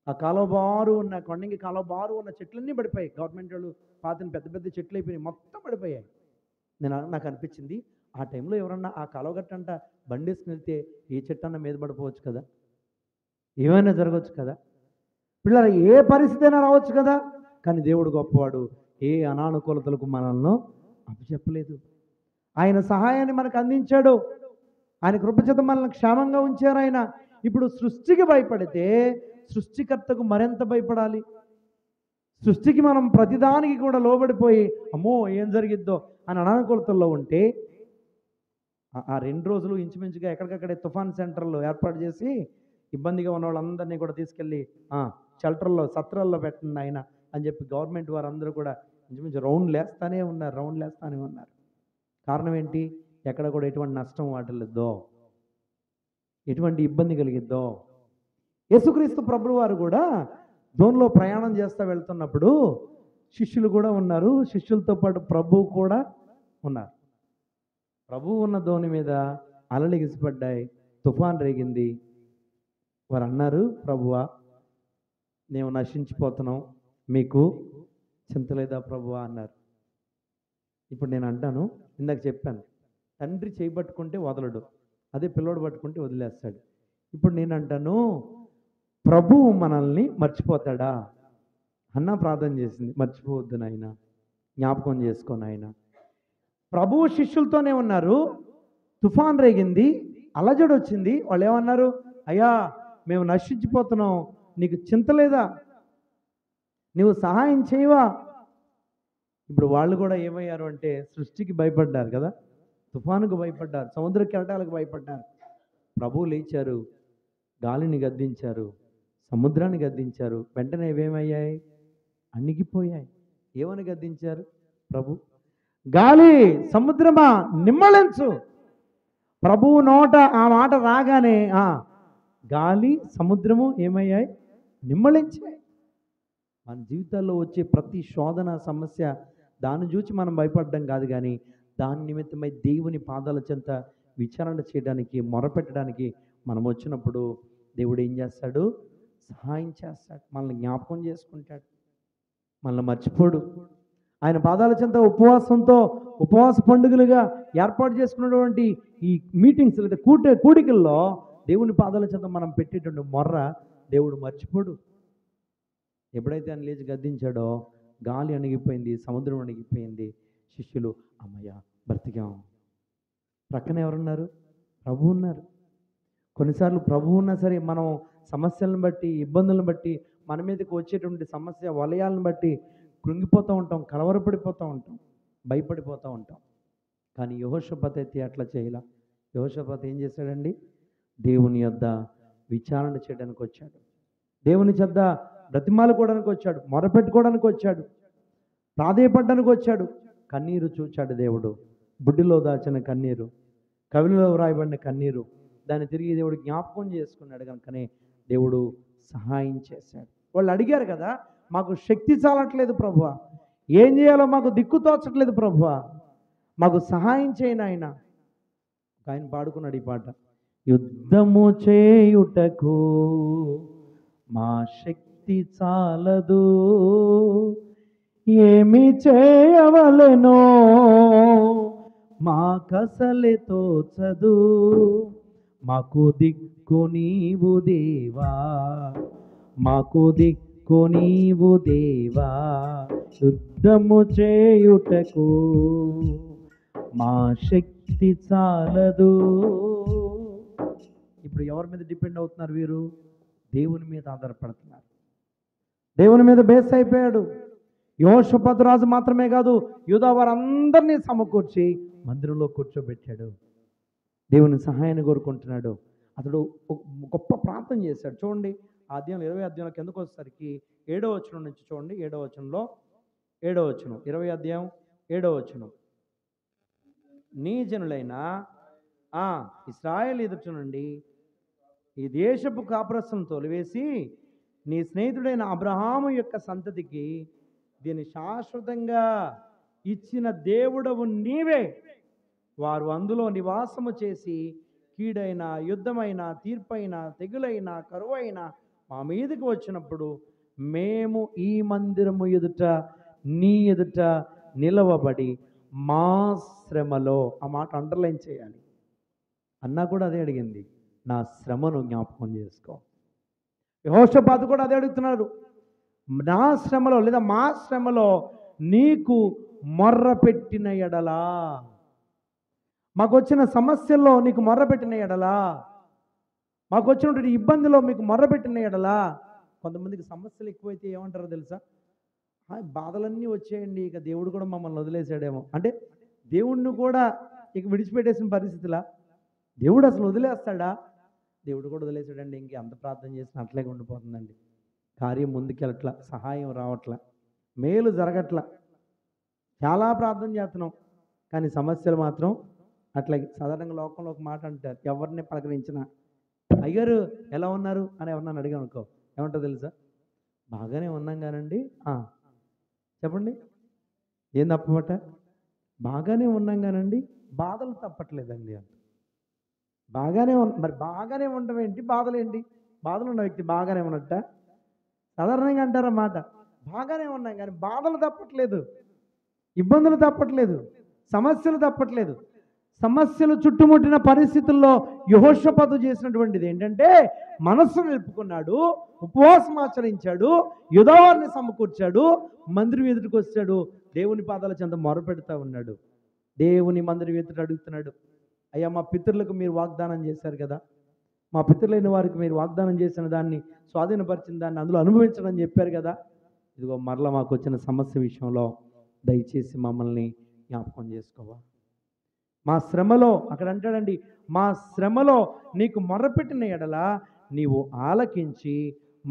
ఆ కాలువబారు ఉన్న కొండంగి కాలువబారు ఉన్న చెట్లన్నీ పడిపోయాయి. గవర్నమెంట్ వాళ్ళు పాతిన పెద్ద పెద్ద చెట్లు అయిపోయినాయి, మొత్తం పడిపోయాయి. నాకు అనిపించింది, ఆ టైంలో ఎవరన్నా ఆ కాలువ గట్టంట బండి వేసుకుని వెళ్తే ఏ చెట్టు అన్న మీద పడిపోవచ్చు కదా, ఏమైనా జరగవచ్చు కదా, పిల్లల ఏ పరిస్థితి అయినా రావచ్చు కదా. కానీ దేవుడు గొప్పవాడు, ఏ అనానుకూలతలకు మనల్ని అప్పచెప్పలేదు. ఆయన సహాయాన్ని మనకు అందించాడు. ఆయన కృపచేత మనల్ని క్షేమంగా ఉంచారు ఆయన. ఇప్పుడు సృష్టికి భయపడితే సృష్టికర్తకు మరింత భయపడాలి. సృష్టికి మనం ప్రతిదానికి కూడా లోబడిపోయి అమ్మో ఏం జరిగిద్దో అని అనానుకూలతల్లో ఉంటే ఆ 2 రోజులు ఇంచుమించుగా ఎక్కడికక్కడే తుఫాన్ సెంటర్లో ఏర్పాటు చేసి ఇబ్బందిగా ఉన్న వాళ్ళందరినీ కూడా తీసుకెళ్ళి షెల్టర్లో, సత్రాల్లో పెట్టండి ఆయన అని చెప్పి గవర్నమెంట్ వారందరూ కూడా ఇంచుమించు రౌండ్లు వేస్తానే ఉన్నారు. కారణం ఏంటి? ఎక్కడ కూడా ఎటువంటి నష్టం వాటిల్లిద్దో, ఎటువంటి ఇబ్బంది కలిగిద్దో. యేసుక్రీస్తు ప్రభువు వారు కూడా దోనిలో ప్రయాణం చేస్తూ వెళ్తున్నప్పుడు శిష్యులు కూడా ఉన్నారు, శిష్యులతో పాటు ప్రభువు కూడా ఉన్నారు. ప్రభువు ఉన్న దోని మీద అలలు ఎగిసిపడ్డాయి, తుఫాన్ రేగింది. వారు అన్నారు, ప్రభువా మేము నశించిపోతున్నాం, మీకు చింత లేదా ప్రభువా అన్నారు. ఇప్పుడు నేను అంటాను, ఇందాక చెప్పాను, తండ్రి చేయి పట్టుకుంటే వదలడు, అదే పిల్లోడు పట్టుకుంటే వదిలేస్తాడు. ఇప్పుడు నేను అంటాను, ప్రభువు మనల్ని మర్చిపోతాడా? అన్న ప్రార్థన చేసింది, మర్చిపోవద్దు నాయన, జ్ఞాపకం చేసుకో నాయన. ప్రభువు శిష్యులతోనే ఉన్నారు, తుఫాన్ రేగింది, అలజడి వచ్చింది. వాళ్ళు ఏమన్నారు? అయ్యా మేము నశించిపోతున్నాం, నీకు చింత లేదా? నువ్వు సహాయం చేయవా? ఇప్పుడు వాళ్ళు కూడా ఏమయ్యారు అంటే సృష్టికి భయపడ్డారు కదా, తుఫానుకు భయపడ్డారు, సముద్ర కెరటాలకు భయపడ్డారు. ప్రభువు లేచారు, గాలిని గద్దించారు, సముద్రాన్ని గద్దించారు. వెంటనే ఏమేమయ్యాయి? అణిగిపోయాయి. ఏమని గద్దించారు ప్రభు? గాలి సముద్రమా నిమ్మళించు. ప్రభువు నోట ఆ మాట రాగానే గాలి సముద్రము ఏమయ్యాయి? నిమ్మళించాయి. మన జీవితాల్లో వచ్చే ప్రతి శోధన, సమస్య, దాన్ని చూసి మనం భయపడడం కాదు, కానీ దాని నిమిత్తమై దేవుని పాదాల చెంత విచారణ చేయడానికి, మొరపెట్టడానికి మనం వచ్చినప్పుడు దేవుడు ఏం చేస్తాడు? సహాయం చేస్తాడు, మనల్ని జ్ఞాపకం చేసుకుంటాడు, మనల్ని మర్చిపోడు. ఆయన పాదాల చెంత ఉపవాస పండుగలుగా ఏర్పాటు చేసుకున్నటువంటి ఈ మీటింగ్స్ లేదా కూడికల్లో దేవుని పాదాల చెంత మనం పెట్టేటువంటి మొర్ర దేవుడు మర్చిపోడు. ఎప్పుడైతే ఆయన లేచి గద్దించాడో గాలి అణిగిపోయింది, సముద్రం అణిగిపోయింది. శిష్యులు అమ్మయ్య బ్రతికాం. ప్రక్కన ఎవరున్నారు? ప్రభు ఉన్నారు. కొన్నిసార్లు ప్రభు ఉన్నా సరే మనం సమస్యలను బట్టి, ఇబ్బందులను బట్టి, మన మీదకి వచ్చేటువంటి సమస్య వలయాలను బట్టి కృంగిపోతూ ఉంటాం, కలవరపడిపోతూ ఉంటాం, భయపడిపోతూ ఉంటాం. కానీ యెహోషాపాతు అయితే అట్లా చేయలా. యెహోషాపాతు ఏం చేశాడండి? దేవుని యొద్ద విచారణ చేయడానికి వచ్చాడు, దేవుని చెద్ద బ్రతిమాలుకోవడానికి వచ్చాడు, మొరపెట్టుకోవడానికి వచ్చాడు, ప్రాధేయపడడానికి వచ్చాడు. కన్నీరు చూచాడు దేవుడు, బుడ్డిలో దాచిన కన్నీరు, కవిలో వ్రాయబడిన కన్నీరు దాన్ని తిరిగి దేవుడు జ్ఞాపకం చేసుకున్నాడు కనుకనే దేవుడు సహాయం చేశాడు. వాళ్ళు అడిగారు కదా, మాకు శక్తి చాలట్లేదు ప్రభువా, ఏం చేయాలో మాకు దిక్కు తోచట్లేదు ప్రభువా, మాకు సహాయం చేయను ఆయన. ఆయన పాడుకున్నాడు ఈ పాట. యుద్ధము చేయుటకు మా శక్తి చాలదు, ఏమి చేయవలెనో మాకసలే తోచదు, మాకు దిక్కు నీవు దేవా, మాకు దిక్కు నీవు దేవా, యుద్ధము చేయుటకు మా శక్తి చాలదు. ఇప్పుడు ఎవరి మీద డిపెండ్ అవుతున్నారు వీరు? దేవుని మీద ఆధారపడుతున్నారు. దేవుని మీద బేస్ అయిపోయాడు. యెహోషాపాతు రాజు మాత్రమే కాదు, యూదా వారందరినీ సమకూర్చి మందిరంలో కూర్చోబెట్టాడు. దేవుని సహాయాన్ని కోరుకుంటున్నాడు. అతడు గొప్ప ప్రార్థన చేశాడు. చూడండి ఆ అధ్యాయంలో 20 అధ్యాయంలోకి ఎందుకు వచ్చేసరికి 7వ వచనం నుంచి చూడండి. 7వ వచనంలో 7వ వచనం 20 అధ్యాయం 7వ వచనం. నీ జనులైన ఇశ్రాయేలు ఎదుట నుండి ఈ దేశపు కాపురస్తులను తోలివేసి నీ స్నేహితుడైన అబ్రహాము యొక్క సంతతికి దీన్ని శాశ్వతంగా ఇచ్చిన దేవుడవు నీవే. వారు అందులో నివాసము చేసి కీడైన, యుద్ధమైన, తీర్పైన, తెగులైన, కరువైన మా మీదకి వచ్చినప్పుడు మేము ఈ మందిరము ఎదుట నీ ఎదుట నిలవబడి మా శ్రమలో, ఆ మాట అండర్లైన్ చేయాలి. అన్నా కూడా అదే అడిగింది, నా శ్రమను జ్ఞాపకం చేసుకో. యెహోషాపాతు కూడా అదే అడుగుతున్నాడు, నా శ్రమలో లేదా మా శ్రమలో నీకు మొర్ర పెట్టిన ఎడలా, మాకు వచ్చిన సమస్యల్లో నీకు మొర్ర పెట్టిన ఎడలా, మాకు వచ్చినటువంటి ఇబ్బందిలో మీకు మొర్ర పెట్టిన ఎడలా. కొంతమందికి సమస్యలు ఎక్కువైతే ఏమంటారో తెలుసా? బాధలన్నీ వచ్చేయండి, ఇక దేవుడు కూడా మమ్మల్ని వదిలేసాడేమో. అంటే దేవుణ్ణి కూడా ఇక విడిచిపెట్టేసిన పరిస్థితిలా? దేవుడు అసలు వదిలేస్తాడా? దేవుడు కూడా వదిలేసాడండి. ఇంక ఎంత ప్రార్థన చేసినా అట్లాగే ఉండిపోతుందండి. కార్యం ముందుకెళ్ళట్లా, సహాయం రావట్లా, మేలు జరగట్లా. చాలా ప్రార్థన చేస్తున్నాం కానీ సమస్యలు మాత్రం అట్లాగే. సాధారణంగా లోకంలో ఒక మాట అంటారు, ఎవరిని పలకరించినా అయ్యారు ఎలా ఉన్నారు అని ఎవరన్నా అడిగాను అనుకో, ఏమంటారు తెలుసా? బాగానే ఉన్నాం కానండి. చెప్పండి, ఏం తప్పమాట? బాగానే ఉన్నాం కానండి, బాధలు తప్పట్లేదండి అంట. మరి బాగానే ఉండడం ఏంటి, బాధలు ఏంటి? బాధలు ఉన్న వ్యక్తి బాగానే ఉన్నట్ట? సాధారణంగా అంటారన్నమాట. బాగానే ఉన్నాం కానీ బాధలు తప్పట్లేదు, ఇబ్బందులు తప్పట్లేదు, సమస్యలు తప్పట్లేదు. సమస్యలు చుట్టుముట్టిన పరిస్థితుల్లో యెహోషాపాతు చేసినటువంటిది ఏంటంటే మనస్సు నిలుపుకున్నాడు, ఉపవాసం ఆచరించాడు, యూదావారిని సమకూర్చాడు, మందిరం ఎదుటికి వచ్చాడు, దేవుని పాదాల చెంత మొరపెడతా ఉన్నాడు. దేవుని మందిరం ఎదుట అడుగుతున్నాడు, అయ్యా మా పితరులకు మీరు వాగ్దానం చేశారు కదా, మా పితరులైన వారికి మీరు వాగ్దానం చేసిన దాన్ని, స్వాధీనపరిచిన దాన్ని అందులో అనుభవించడం చెప్పారు కదా, ఇదిగో మరలా మాకు వచ్చిన సమస్య విషయంలో దయచేసి మమ్మల్ని జ్ఞాపకం చేసుకోవా. మా శ్రమలో, అక్కడ అంటాడండి, మా శ్రమలో నీకు మొర్రపెట్టిన ఎడల నీవు ఆలకించి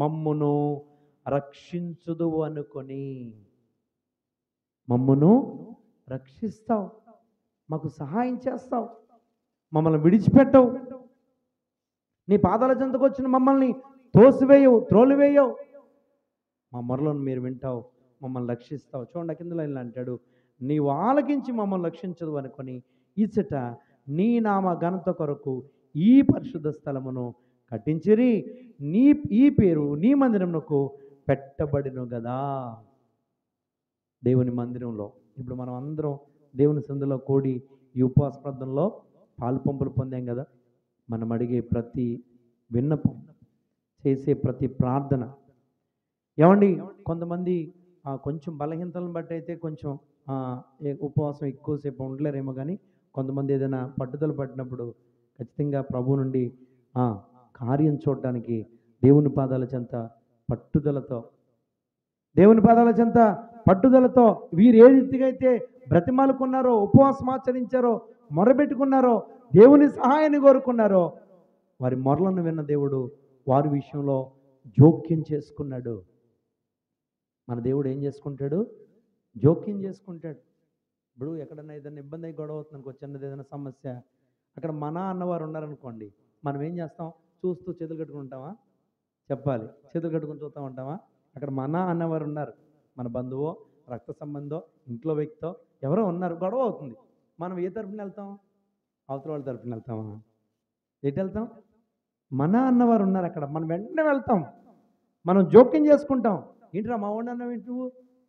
మమ్మును రక్షించుదువు అనుకొని. మమ్మును రక్షిస్తావు, మాకు సహాయం చేస్తావు, మమ్మల్ని విడిచిపెట్టవు, నీ పాదాల చెంతకు వచ్చిన మమ్మల్ని తోసివేయవు, త్రోలివేయవు, మా మొరలను మీరు వింటావు, మమ్మల్ని రక్షిస్తావు. చూడండి కింద లైన్లో అంటాడు, నీవు ఆలకించి మమ్మల్ని రక్షించదు అనుకొని ఇచ్చట నీ నామ ఘనత కొరకు ఈ పరిశుద్ధ స్థలమును కట్టించిరి, ఈ పేరు నీ మందిరమునకు పెట్టబడిను కదా. దేవుని మందిరంలో ఇప్పుడు మనం అందరం దేవుని సందులో కూడి ఈ ఉపవాస ప్రార్థనలో పాలు పంపులు పొందాం కదా. మనం అడిగే ప్రతి విన్నపం, చేసే ప్రతి ప్రార్థన, ఏమండి కొంతమంది కొంచెం బలహీనతలను బట్టి అయితే కొంచెం ఉపవాసం ఎక్కువసేపు ఉండలేరేమో, కానీ కొంతమంది ఏదైనా పట్టుదల పట్టినప్పుడు ఖచ్చితంగా ప్రభు నుండి కార్యం చూడటానికి దేవుని పాదాల చెంత పట్టుదలతో, దేవుని పాదాల చెంత పట్టుదలతో వీరు ఏ రీతిగా అయితే బ్రతిమాలుకున్నారో, ఉపవాసం ఆచరించారో, మొరబెట్టుకున్నారో, దేవుని సహాయాన్ని కోరుకున్నారో, వారి మొరలను విన్న దేవుడు వారి విషయంలో జోక్యం చేసుకున్నాడు. మన దేవుడు ఏం చేసుకుంటాడు? జోక్యం చేసుకుంటాడు. ఇప్పుడు ఎక్కడన్నా ఏదైనా ఇబ్బంది అయి గొడవ అవుతుంది అనుకో, చిన్నది ఏదైనా సమస్య, అక్కడ మన అన్నవారు ఉన్నారనుకోండి, మనం ఏం చేస్తాం? చూస్తూ చేతులు కట్టుకుంటామా? చెప్పాలి. చేతులు కట్టుకొని చూస్తూ ఉంటామా? అక్కడ మన అన్నవారు ఉన్నారు. మన బంధువో, రక్త సంబంధో, ఇంట్లో వ్యక్తో ఎవరో ఉన్నారు, గొడవ అవుతుంది. మనం ఏ తరపున వెళ్తాం? అవతల వాళ్ళ తరపున వెళ్తామా? ఎటు వెళ్తాం? మన అన్నవారు ఉన్నారు అక్కడ, మనం వెంటనే వెళ్తాం. మనం జోక్యం చేసుకుంటాం. ఏంటిరా మా వాడిని అన్నావు ఏంటి నువ్వు?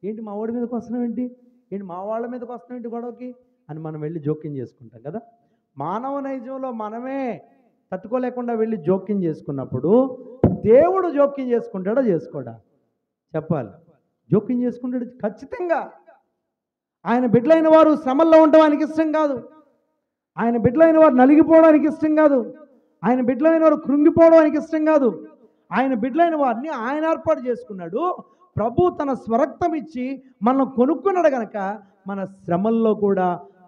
ఏంటి మా వాడి మీదకి వస్తున్నావు ఏంటి? ఏంటి మా వాళ్ళ మీదకి వస్తున్నావు ఏంటి గొడవకి అని మనం వెళ్ళి జోక్యం చేసుకుంటాం కదా. మానవ నైజంలో మనమే తట్టుకోలేకుండా వెళ్ళి జోక్యం చేసుకున్నప్పుడు దేవుడు జోక్యం చేసుకుంటాడో చేసుకోడా? చెప్పాలి. జోక్యం చేసుకుంటాడు ఖచ్చితంగా. ఆయన బిడ్డలైన వారు శ్రమల్లో ఉండడం ఆయనకి ఇష్టం కాదు. ఆయన బిడ్డలైన వారు నలిగిపోవడానికి ఇష్టం కాదు. ఆయన బిడ్డలైన వారు కృంగిపోవడం ఆయనకి ఇష్టం కాదు. ఆయన బిడ్డలైన వారిని ఆయన ఏర్పాటు చేసుకున్నాడు. ప్రభు తన స్వరక్తం ఇచ్చి మనం కొనుక్కున్నాడు కనుక మన శ్రమల్లో కూడా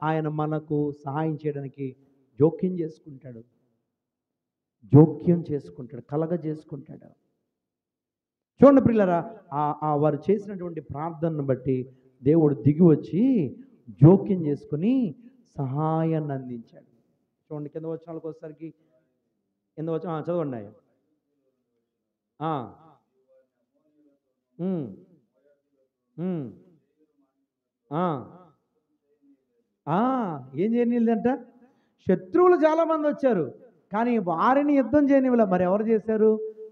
ఆయన మనకు సహాయం చేయడానికి జోక్యం చేసుకుంటాడు. జోక్యం చేసుకుంటాడు, కలగ చేసుకుంటాడు. చూడండి ప్రియులారా, వారు చేసినటువంటి ప్రార్థనను బట్టి దేవుడు దిగి వచ్చి జోక్యం చేసుకుని సహాయాన్ని అందించాడు. చూడండి కింద వచనాలకు వచ్చేసరికి, కింద వచ్చిన చదవండి ఆయన. ఏం చేయనిదంట? శత్రువులు చాలామంది వచ్చారు, కానీ వారిని యుద్ధం చేయనివ్వలే. మరి ఎవరు చేశారు?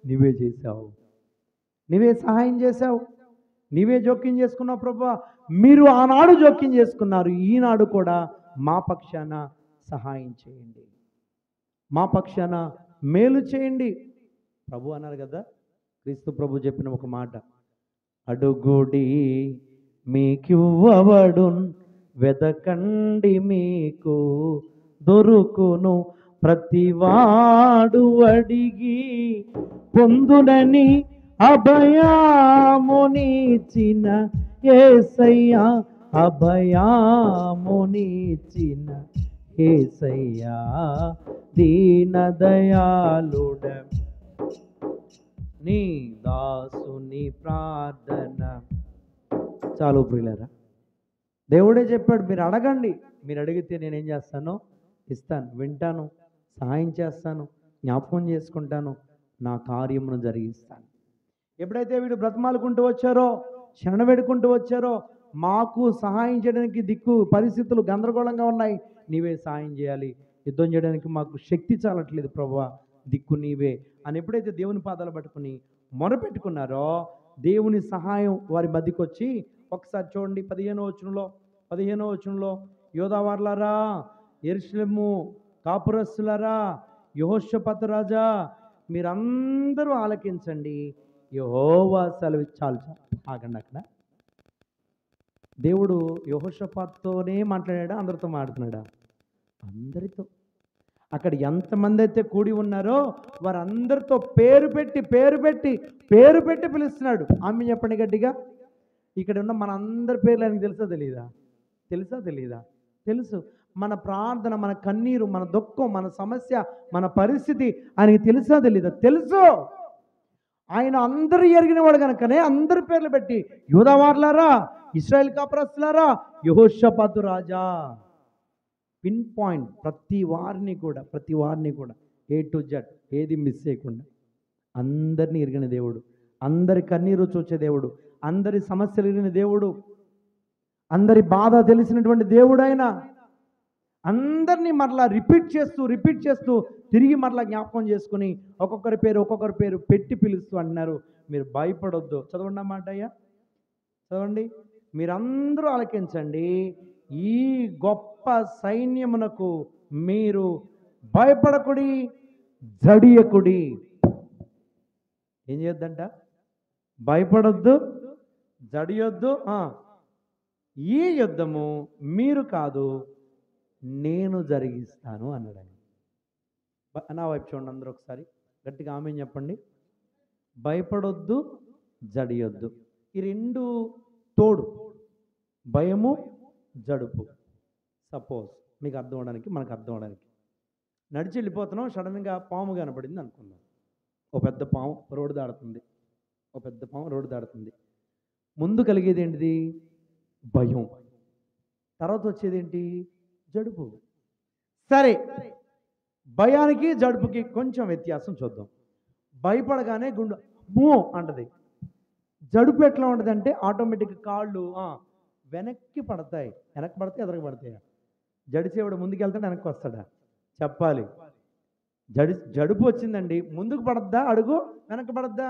నువ్వే చేశావు, నువ్వే సహాయం చేశావు, నీవే జోక్యం చేసుకున్నావు. ప్రభువా, మీరు ఆనాడు జోక్యం చేసుకున్నారు, ఈనాడు కూడా మా పక్షాన సహాయం చేయండి, మా పక్షాన మేలు చేయండి ప్రభు అన్నారు కదా. క్రీస్తు ప్రభు చెప్పిన ఒక మాట, అడుగుడి మీకివ్వబడున్, వెదకండి మీకు దొరుకును, ప్రతివాడు అడిగి పొందునని అభయమునిచిన యేసయ్యా, అభయమునిచిన యేసయ్యా, దీనదయాళుడ నీ దాసుని ప్రార్థన. చాలు ప్రియులారా, దేవుడే చెప్పాడు, మీరు అడగండి, మీరు అడిగితే నేనేం చేస్తాను? ఇస్తాను, వింటాను, సహాయం చేస్తాను, జ్ఞాపకం చేసుకుంటాను, నా కార్యమును జరిగిస్తాను. ఎప్పుడైతే వీడు బ్రతమాలుకుంటూ వచ్చారో, శరణ పెడుకుంటూ వచ్చారో, మాకు సహాయం చేయడానికి దిక్కు పరిస్థితులు గందరగోళంగా ఉన్నాయి, నీవే సహాయం చేయాలి, యుద్ధం చేయడానికి మాకు శక్తి చాలట్లేదు ప్రభువా, దిక్కు నీవే అని ఎప్పుడైతే దేవుని పాదాలు పట్టుకుని మొరపెట్టుకున్నారో, దేవుని సహాయం వారి మధ్యకి వచ్చి, ఒకసారి చూడండి 15వ వచనంలో యోధావార్లారా, యెరూషలేము కాపురస్తులారా, యెహోషాపాతు రాజా, మీరందరూ ఆలకించండి, యెహోవా సెలవు. చాలు ఆగండి. అక్కడ దేవుడు యెహోషాపాతుతోనే మాట్లాడాడా? అందరితో మాట్లాడుతున్నాడా? అందరితో. అక్కడ ఎంతమంది అయితే కూడి ఉన్నారో వారందరితో పేరు పెట్టి పిలుస్తున్నాడు. ఆమె చెప్పండి గట్టిగా. ఇక్కడ ఉన్న మన అందరి పేర్లు ఆయనకి తెలుసా తెలీదా? తెలుసు. మన ప్రార్థన, మన కన్నీరు, మన దుఃఖం, మన సమస్య, మన పరిస్థితి ఆయనకి తెలుసా తెలీదా? తెలుసు. ఆయన అందరూ ఎరిగినవాడు కనుకనే అందరి పేర్లు పెట్టి, యూదావార్లారా, ఇశ్రాయేల్ కాపురస్తులారా, యెహోషాపాతు రాజా, పిన్ పాయింట్ ప్రతి వారిని కూడా A to Z ఏది మిస్ చేయకుండా అందరినీ ఎరిగిన దేవుడు, అందరి కన్నీరు చూచే దేవుడు, అందరి సమస్యలు ఎరిగిన దేవుడు, అందరి బాధ తెలిసినటువంటి దేవుడు ఆయన. అందరినీ మరలా రిపీట్ చేస్తూ తిరిగి మరలా జ్ఞాపకం చేసుకుని ఒక్కొక్కరి పేరు పెట్టి పిలుస్తూ అంటున్నారు, మీరు భయపడొద్దు. చదవండి అన్నమాట అయ్యా, చదవండి. మీరందరూ ఆలకించండి, ఈ గొప్ప సైన్యమునకు మీరు భయపడకుడి, జడియకుడి. ఏం చేయొద్దంట? భయపడొద్దు, జడియొద్దు. ఈ యుద్ధము మీరు కాదు, నేను జరిగిస్తాను అన్నాడు ఆయన. నా వైపు చూడండి అందరూ ఒకసారి గట్టిగా ఆమె చెప్పండి. భయపడొద్దు, జడియొద్దు. ఈ రెండు తోడు, భయము, జడుపు. సపోజ్ మీకు అర్థం అవడానికి, మనకు అర్థం అవడానికి, నడిచి వెళ్ళిపోతున్నాం, సడన్గా పాము కనపడింది అనుకుందాం. ఓ పెద్ద పాము రోడ్డు దాడుతుంది. ముందు కలిగేది ఏంటిది? భయం. తర్వాత వచ్చేది ఏంటి? జడుపు. సరే, భయానికి జడుపుకి కొంచెం వ్యత్యాసం చూద్దాం. భయపడగానే గుండె అమ్మో అంటది. జడుపు ఎట్లా ఉంటుంది అంటే ఆటోమేటిక్ కాళ్ళు వెనక్కి పడతాయి. వెనక్కి పడితే ఎదరికి పడతాయా? జడిసేవాడు ముందుకు వెళ్తాడు, వెనక్కి వస్తాడా? చెప్పాలి. జడుపు వచ్చిందండి, ముందుకు పడద్దా అడుగు, వెనక్కి పడద్దా?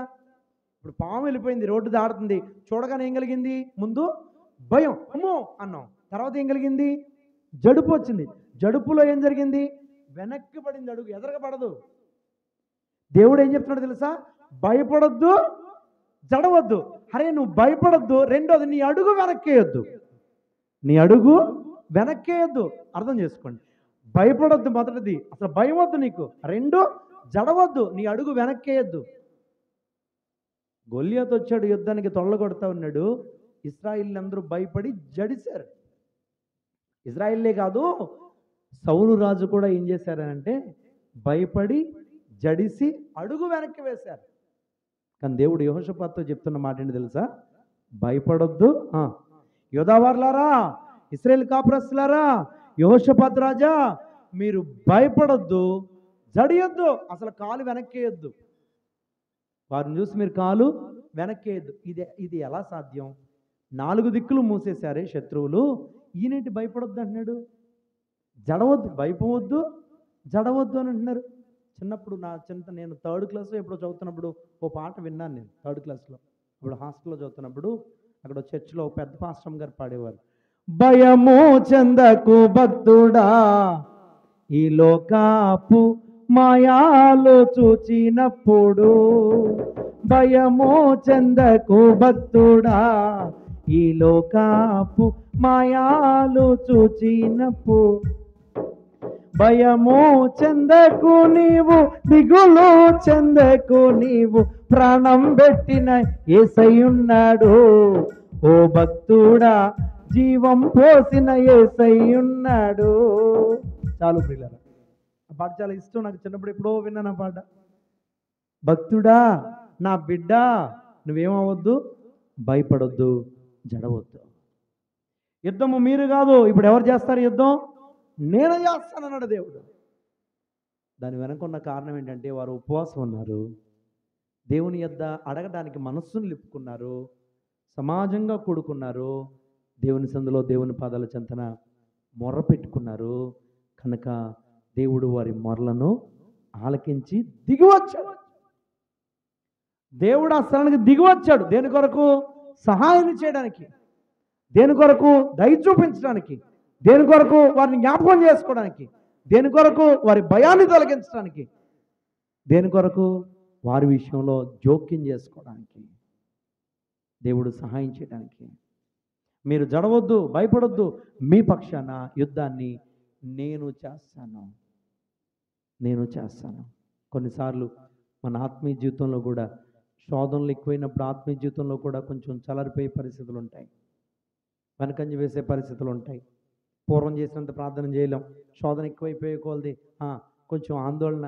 ఇప్పుడు పాము వెళ్ళిపోయింది, రోడ్డు దాడుతుంది, చూడగానే ఏం కలిగింది? ముందు భయం, అమ్మో అన్నాం. తర్వాత ఏం కలిగింది? జడుపు వచ్చింది. జడుపులో ఏం జరిగింది? వెనక్కి పడింది అడుగు, ఎదరగా పడదు. దేవుడు ఏం చెప్తున్నాడు తెలుసా? భయపడొద్దు, జడవద్దు. అరే నువ్వు భయపడొద్దు. రెండోది, నీ అడుగు వెనక్కేయొద్దు. నీ అడుగు వెనక్కేయొద్దు. అర్థం చేసుకోండి. భయపడొద్దు మొదటిది, అసలు భయం వద్దు నీకు. రెండు, జడవద్దు, నీ అడుగు వెనక్కేయొద్దు. గొల్లియాతు వచ్చాడు యుద్ధానికి, తొళ్ళగొడతా ఉన్నాడు. ఇశ్రాయేలు అందరూ భయపడి జడిశారు. ఇజ్రాయిల్లే కాదు, సౌలు రాజు కూడా ఏం చేశారంటే భయపడి జడిసి అడుగు వెనక్కి వేశారు. కానీ దేవుడు యెహోషాపాతుతో చెప్తున్న మాట ఏంటి తెలుసా? భయపడొద్దు. యోధావార్లారా, ఇశ్రాయేలు కాపురస్తులారా, యెహోషాపాతు రాజా, మీరు భయపడొద్దు, జడియొద్దు, అసలు కాలు వెనక్కేయొద్దు. వారిని చూసి మీరు కాలు వెనక్కేయద్దు. ఇది ఎలా సాధ్యం? 4 దిక్కులు మూసేశారే శత్రువులు, ఈయనేంటి భయపడొద్దు అంటున్నాడు? జడవద్దు, భయపడవద్దు, జడవద్దు అని అంటున్నారు. చిన్నప్పుడు నేను 3rd క్లాస్లో ఎప్పుడో చదువుతున్నప్పుడు ఓ పాట విన్నాను. నేను 3rd క్లాస్లో ఇప్పుడు హాస్టల్లో చదువుతున్నప్పుడు అక్కడ చర్చిలో పెద్ద పాస్టర్ గారు పాడేవారు. భయము చెందకు భక్తుడా, ఈ లోకాపు మాయాలు చూచినప్పుడు. భయము చెందకు భక్తుడా, ఈ లోకాపు మాయాలు చూచినప్పుడు. భయము చెందకు నీవు, దిగులు చెందకు నీవు, ప్రాణం పెట్టిన యేసయ్యున్నాడు. ఓ భక్తుడా, జీవం పోసిన యేసయ్యున్నాడు. చాలు ప్రియులారా, ఆ పాట చాలా ఇష్టం నాకు. చిన్నప్పుడు ఎప్పుడో విన్నాను ఆ పాట. భక్తుడా, నా బిడ్డ, నువ్వేమవద్దు, భయపడొద్దు, జడవద్దు. యుద్ధము మీరు కాదు, ఇప్పుడు ఎవరు చేస్తారు యుద్ధం? నేను చేస్తానన్నాడు దేవుడు. దాని వెనక ఉన్న కారణం ఏంటంటే వారు ఉపవాసం ఉన్నారు, దేవుని యొద్ద అడగడానికి మనస్సును నిలుపుకున్నారు, సమాజంగా కూడుకున్నారు, దేవుని సందులో దేవుని పాదాల చెంతన మొర్ర పెట్టుకున్నారు. కనుక దేవుడు వారి మొర్లను ఆలకించి దిగివచ్చాడు. దేవుడు ఆ స్థలానికి దిగివచ్చాడు. దేని కొరకు? సహాయం చేయడానికి, దేని కొరకు? దయ చూపించడానికి, దేని కొరకు? వారిని జ్ఞాపకం చేసుకోవడానికి, దేని కొరకు? వారి భయాన్ని తొలగించడానికి, దేని కొరకు? వారి విషయంలో జోక్యం చేసుకోవడానికి, దేవుడు సహాయం చేయడానికి. మీరు జడవద్దు, భయపడొద్దు, మీ పక్షాన యుద్ధాన్ని నేను చేస్తాను, నేను చేస్తాను. కొన్నిసార్లు మన ఆత్మీయ జీవితంలో కూడా శోధనలు ఎక్కువైనప్పుడు ఆత్మీయ జీవితంలో కూడా కొంచెం చలరిపోయే పరిస్థితులు ఉంటాయి, వెనకంజ వేసే పరిస్థితులు ఉంటాయి. పూర్వం చేసినంత ప్రార్థన చేయలేం, శోధన ఎక్కువైపోయే కొలది కొంచెం ఆందోళన.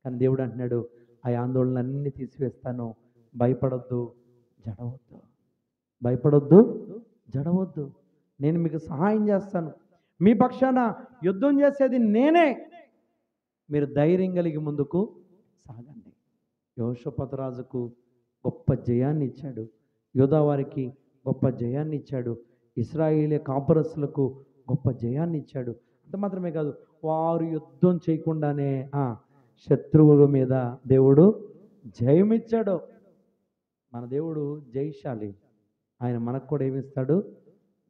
కానీ దేవుడు అంటున్నాడు, ఆ ఆందోళన అన్నీ తీసివేస్తాను, భయపడొద్దు, జడవద్దు, భయపడొద్దు, జడవద్దు, నేను మీకు సహాయం చేస్తాను, మీ పక్షాన యుద్ధం చేసేది నేనే, మీరు ధైర్యం కలిగి ముందుకు సాగండి. యెహోషాపాతు రాజుకు గొప్ప జయాన్ని ఇచ్చాడు, యోధా వారికి గొప్ప జయాన్ని ఇచ్చాడు, ఇశ్రాయేలీ కాపురస్తులకు గొప్ప జయాన్ని ఇచ్చాడు. అంత మాత్రమే కాదు, వారు యుద్ధం చేయకుండానే శత్రువుల మీద దేవుడు జయమిచ్చాడు. మన దేవుడు జయశాలి, ఆయన మనకు కూడా ఏమిస్తాడు?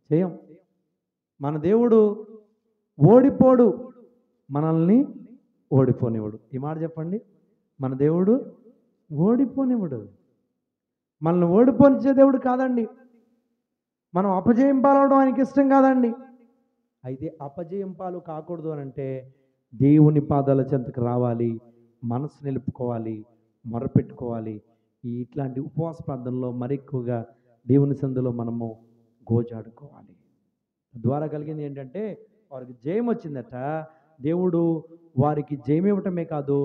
జయం. మన దేవుడు ఓడిపోడు, మనల్ని ఓడిపోనివ్వడు. ఈ మాట చెప్పండి, మన దేవుడు ఓడిపోనివ్వడు. మనల్ని ఓడిపోనిచ్చే దేవుడు కాదండి. మనం అపజయం పాలవడం ఆయనకి ఇష్టం కాదండి. అయితే అపజయం పాలు కాకూడదు అని అంటే దేవుని పాదాల చెంతకు రావాలి, మనసు నిలుపుకోవాలి, మొరపెట్టుకోవాలి. ఇట్లాంటి ఉపవాస ప్రార్థనలో మరెక్కువగా దేవుని సందులో మనము గోజాడుకోవాలి. ద్వారా కలిగింది ఏంటంటే వారికి జయం వచ్చిందట. దేవుడు వారికి జయం ఇవ్వటమే కాదు,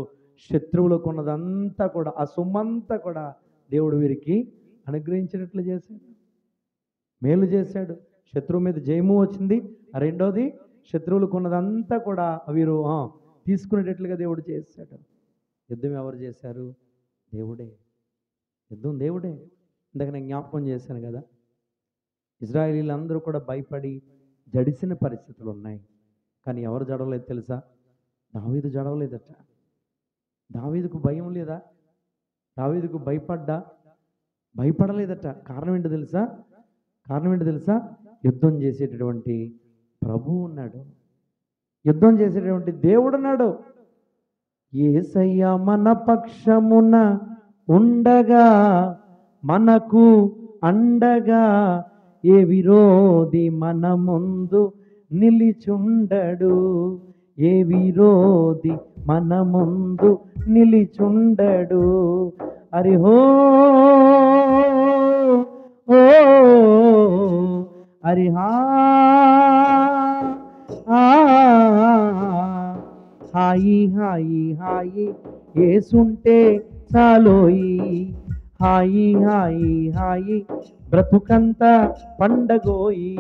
శత్రువులకు ఉన్నదంతా కూడా, ఆ సొమ్మంతా కూడా దేవుడు వీరికి అనుగ్రహించినట్లు చేశాడు, మేలు చేశాడు. శత్రువు మీద జయము వచ్చింది. రెండోది, శత్రువులకు ఉన్నదంతా కూడా వీరు తీసుకునేటట్లుగా దేవుడు చేశాడు. యుద్ధం ఎవరు చేశారు? దేవుడే. యుద్ధం దేవుడే. ఇందాక నేను జ్ఞాపకం చేశాను కదా, ఇజ్రాయేలీలందరూ కూడా భయపడి జడిసిన పరిస్థితులు ఉన్నాయి. కానీ ఎవరు జడవలేదు తెలుసా? దావీదు జడవలేదట. దావీదుకు భయం లేదా? దావీదుకు భయపడలేదట. కారణం ఏంటో తెలుసా? యుద్ధం చేసేటటువంటి ప్రభువు ఉన్నాడు, యుద్ధం చేసేటటువంటి దేవుడు ఉన్నాడు. యేసయ్య మన పక్షమున ఉండగా మనకు అండగా ఏ విరోధి మన ముందు నిలిచుండడు. ఏ విరోధి మన ముందు నిలిచుండడు. హరిహో ఓ హరిహా హాయి హాయి హాయి ఏసుంటే చాలోయి. హాయి హాయి హాయి బ్రతుకంతా పండగోయి.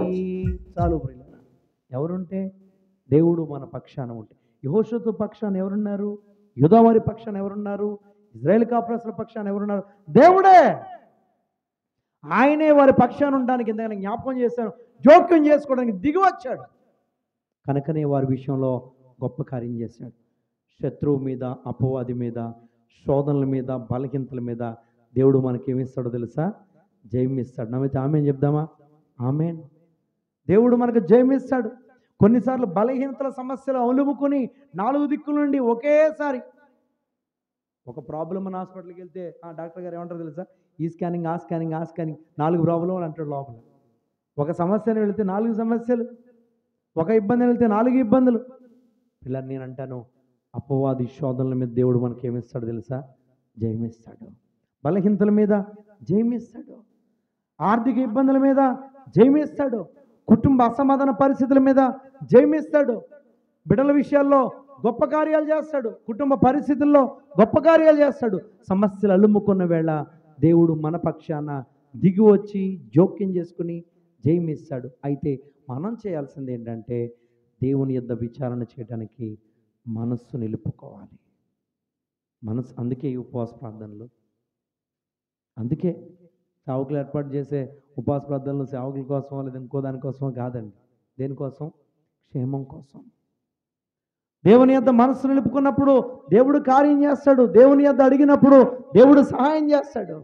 చాలు ప్రియులారా. ఎవరుంటే? దేవుడు మన పక్షాన ఉంటే. యెహోషువ పక్షాన ఎవరున్నారు? యూదా వారి పక్షాన ఎవరున్నారు? ఇజ్రాయేల్ కాపురస్తుల పక్షాన ఎవరున్నారు? దేవుడే. ఆయనే వారి పక్షాన ఉండడానికి ఎందుకని జ్ఞాపకం చేశాను, జోక్యం చేసుకోవడానికి దిగి వచ్చాడు. కనుకనే వారి విషయంలో గొప్ప కార్యం చేశాడు. శత్రువు మీద, అపవాది మీద, శోధనల మీద, బలహీనతల మీద దేవుడు మనకేమిస్తాడో తెలుసా? జయమిస్తాడు. నమ్మితే ఆమెన్ చెప్దామా? ఆమెన్. దేవుడు మనకు జయమిస్తాడు. కొన్నిసార్లు బలహీనతల సమస్యలు అలుముకొని 4 దిక్కుల నుండి ఒకేసారి ఒక ప్రాబ్లం అని హాస్పిటల్కి వెళ్తే డాక్టర్ గారు ఏమంటారు తెలుసా? ఈ స్కానింగ్, ఆ స్కానింగ్, 4 ప్రాబ్లం అంటాడు లోపల. ఒక సమస్యను వెళితే 4 సమస్యలు, ఒక ఇబ్బందిని వెళ్తే 4 ఇబ్బందులు. ఇలా నేను అంటాను, అపవాది శోధనల మీద దేవుడు మనకి ఏమిస్తాడు తెలుసా? జయమిస్తాడు. బలహీనతల మీద జయమిస్తాడు. ఆర్థిక ఇబ్బందుల మీద జయమిస్తాడు. కుటుంబ అసమాధాన పరిస్థితుల మీద జయమిస్తాడు. బిడ్డల విషయాల్లో గొప్ప కార్యాలు చేస్తాడు. కుటుంబ పరిస్థితుల్లో గొప్ప కార్యాలు చేస్తాడు. సమస్యలు అలుముకున్న వేళ దేవుడు మన పక్షాన దిగి వచ్చి జోక్యం చేసుకుని జయమిస్తాడు. అయితే మనం చేయాల్సింది ఏంటంటే దేవుని యొద్ద విచారణ చేయడానికి మనస్సు నిలుపుకోవాలి. అందుకే ఈ ఉపవాస ప్రార్థనలు, అందుకే సేవకులు ఏర్పాటు చేసే ఉపవాస ప్రార్థనలు సేవకుల కోసమో లేదా ఇంకో దానికోసమో కాదండి. దేనికోసం? క్షేమం కోసం. దేవుని యొద్ద మనస్సు నిలుపుకున్నప్పుడు దేవుడు కార్యం చేస్తాడు. దేవుని యొద్ద అడిగినప్పుడు దేవుడు సహాయం చేస్తాడు.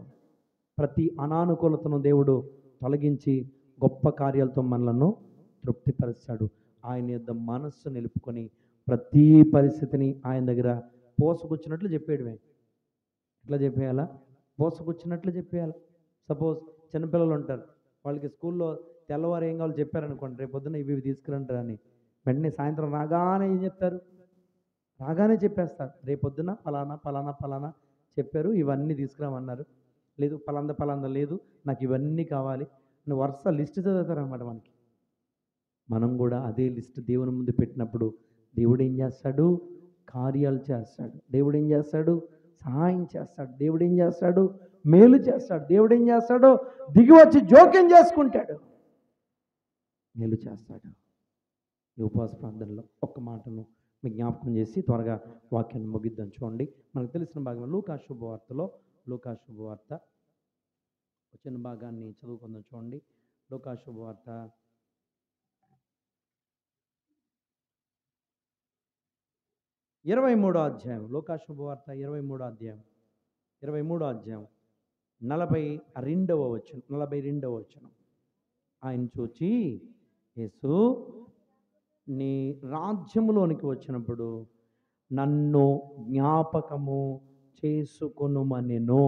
ప్రతి అనానుకూలతను దేవుడు తొలగించి గొప్ప కార్యాలతో మనలను తృప్తిపరుస్తాడు. ఆయన యొద్ద మనస్సు నిలుపుకొని ప్రతి పరిస్థితిని ఆయన దగ్గర పోసుకొచ్చినట్లు చెప్పేయడమే. ఎట్లా చెప్పేయాలా? పోసుకొచ్చినట్లు చెప్పేయాలి. సపోజ్ చిన్నపిల్లలు ఉంటారు, వాళ్ళకి స్కూల్లో తెల్లవారు ఏం కావాలో చెప్పారనుకోండి, రేపు పొద్దున్న ఇవి తీసుకురంటారు అని, వెంటనే సాయంత్రం రాగానే ఏం చెప్తారు? రాగానే చెప్పేస్తారు. రేపు పొద్దున్న ఫలానా ఫలానా ఫలానా చెప్పారు, ఇవన్నీ తీసుకురామన్నారు, లేదు పలాంద లేదు, నాకు ఇవన్నీ కావాలి అని వరుస లిస్ట్ చదువుతారనమాట. మనం కూడా అదే లిస్ట్ దేవుని ముందు పెట్టినప్పుడు దేవుడు ఏం చేస్తాడు? కార్యాలు చేస్తాడు. దేవుడు ఏం చేస్తాడు? సహాయం చేస్తాడు. దేవుడు ఏం చేస్తాడు? మేలు చేస్తాడు. దేవుడు ఏం చేస్తాడు? దిగి వచ్చి జోక్యం చేసుకుంటాడు, మేలు చేస్తాడు. ఈ ఉపవాస ప్రార్థనలో ఒక్క మాటను మీ జ్ఞాపకం చేసి త్వరగా వాక్యాన్ని ముగిద్దాం. చూడండి, మనకు తెలిసిన భాగం లూకా శుభవార్తలో, లూకా శుభవార్త చిన్న భాగాన్ని చదువుకుందాం. చూడండి, లూకా శుభవార్త 23వ అధ్యాయం. లూకా శుభవార్త 23వ అధ్యాయం 42వ వచనం. ఆయన చూచి, యేసు నీ రాజ్యములోనికి వచ్చినప్పుడు నన్ను జ్ఞాపకము చేసుకొనుమనెను.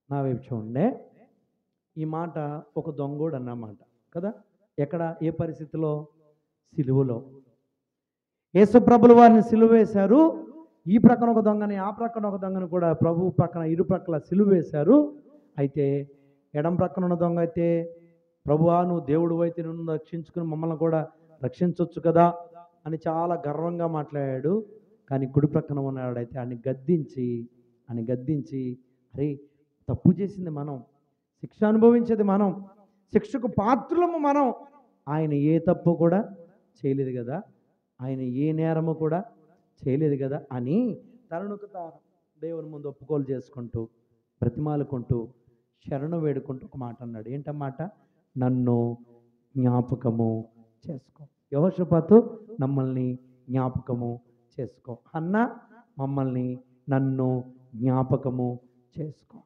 నా వైపు చూడండి. ఈ మాట ఒక దొంగోడు అన్నమాట కదా. ఎక్కడ? ఏ పరిస్థితిలో? సిలువలో. యేసు ప్రభుల వారిని సిలువ వేశారు. ఈ ప్రక్కన ఒక దొంగని, ఆ ప్రక్కన ఒక దొంగని కూడా ప్రభు ప్రక్కన ఇరుప్రక్కల సిలువ వేశారు. అయితే ఎడం ప్రక్కన ఉన్న దొంగ అయితే, ప్రభువా నువ్వు దేవుడు అయితే నన్ను రక్షించుకుని మమ్మల్ని కూడా రక్షించవచ్చు కదా అని చాలా గర్వంగా మాట్లాడాడు. కానీ కుడి ప్రక్కన ఉన్నాడైతే ఆయన గద్దించి అరే తప్పు చేసింది మనం, శిక్ష అనుభవించేది మనం, శిక్షకు పాత్రులము మనం, ఆయన ఏ తప్పు కూడా చేయలేదు కదా, ఆయన ఏ నేరము కూడా చేయలేదు కదా అని తనకు తాను దేవుని ముందు ఒప్పుకోలు చేసుకుంటూ బ్రతిమాలుకుంటూ శరణు వేడుకుంటూ ఒక మాట అన్నాడు. ఏంటన్నమాట? నన్ను జ్ఞాపకము చేసుకో. యెహోషాపాతు మమ్మల్ని జ్ఞాపకము చేసుకో. అన్న మమ్మల్ని నన్ను జ్ఞాపకము చేసుకో.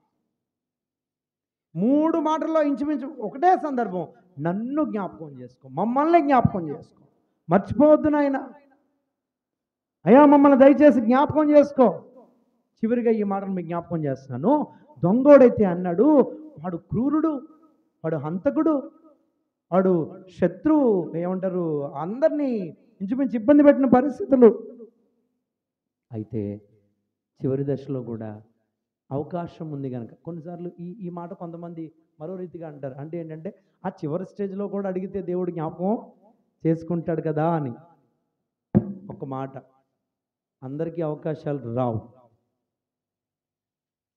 3 మాటల్లో ఇంచుమించు ఒకటే సందర్భం. నన్ను జ్ఞాపకం చేసుకో, మమ్మల్ని జ్ఞాపకం చేసుకో. మర్చిపోవద్దు నాయన, అయ్యా మమ్మల్ని దయచేసి జ్ఞాపకం చేసుకో. చివరిగా ఈ మాటలు మీకు జ్ఞాపకం చేస్తున్నాను. దొంగోడైతే అన్నాడు, వాడు క్రూరుడు, వాడు హంతకుడు, వాడు శత్రువు, ఏమంటారు, అందరినీ ఇంచుమించు ఇబ్బంది పెట్టిన పరిస్థితులు. అయితే చివరి దశలో కూడా అవకాశం ఉంది కనుక కొన్నిసార్లు ఈ మాట కొంతమంది మరో రీతిగా అంటారు. అంటే ఏంటంటే ఆ చివరి స్టేజ్లో కూడా అడిగితే దేవుడు జ్ఞాపకం చేసుకుంటాడు కదా అని. ఒక మాట, అందరికీ అవకాశాలు రావు.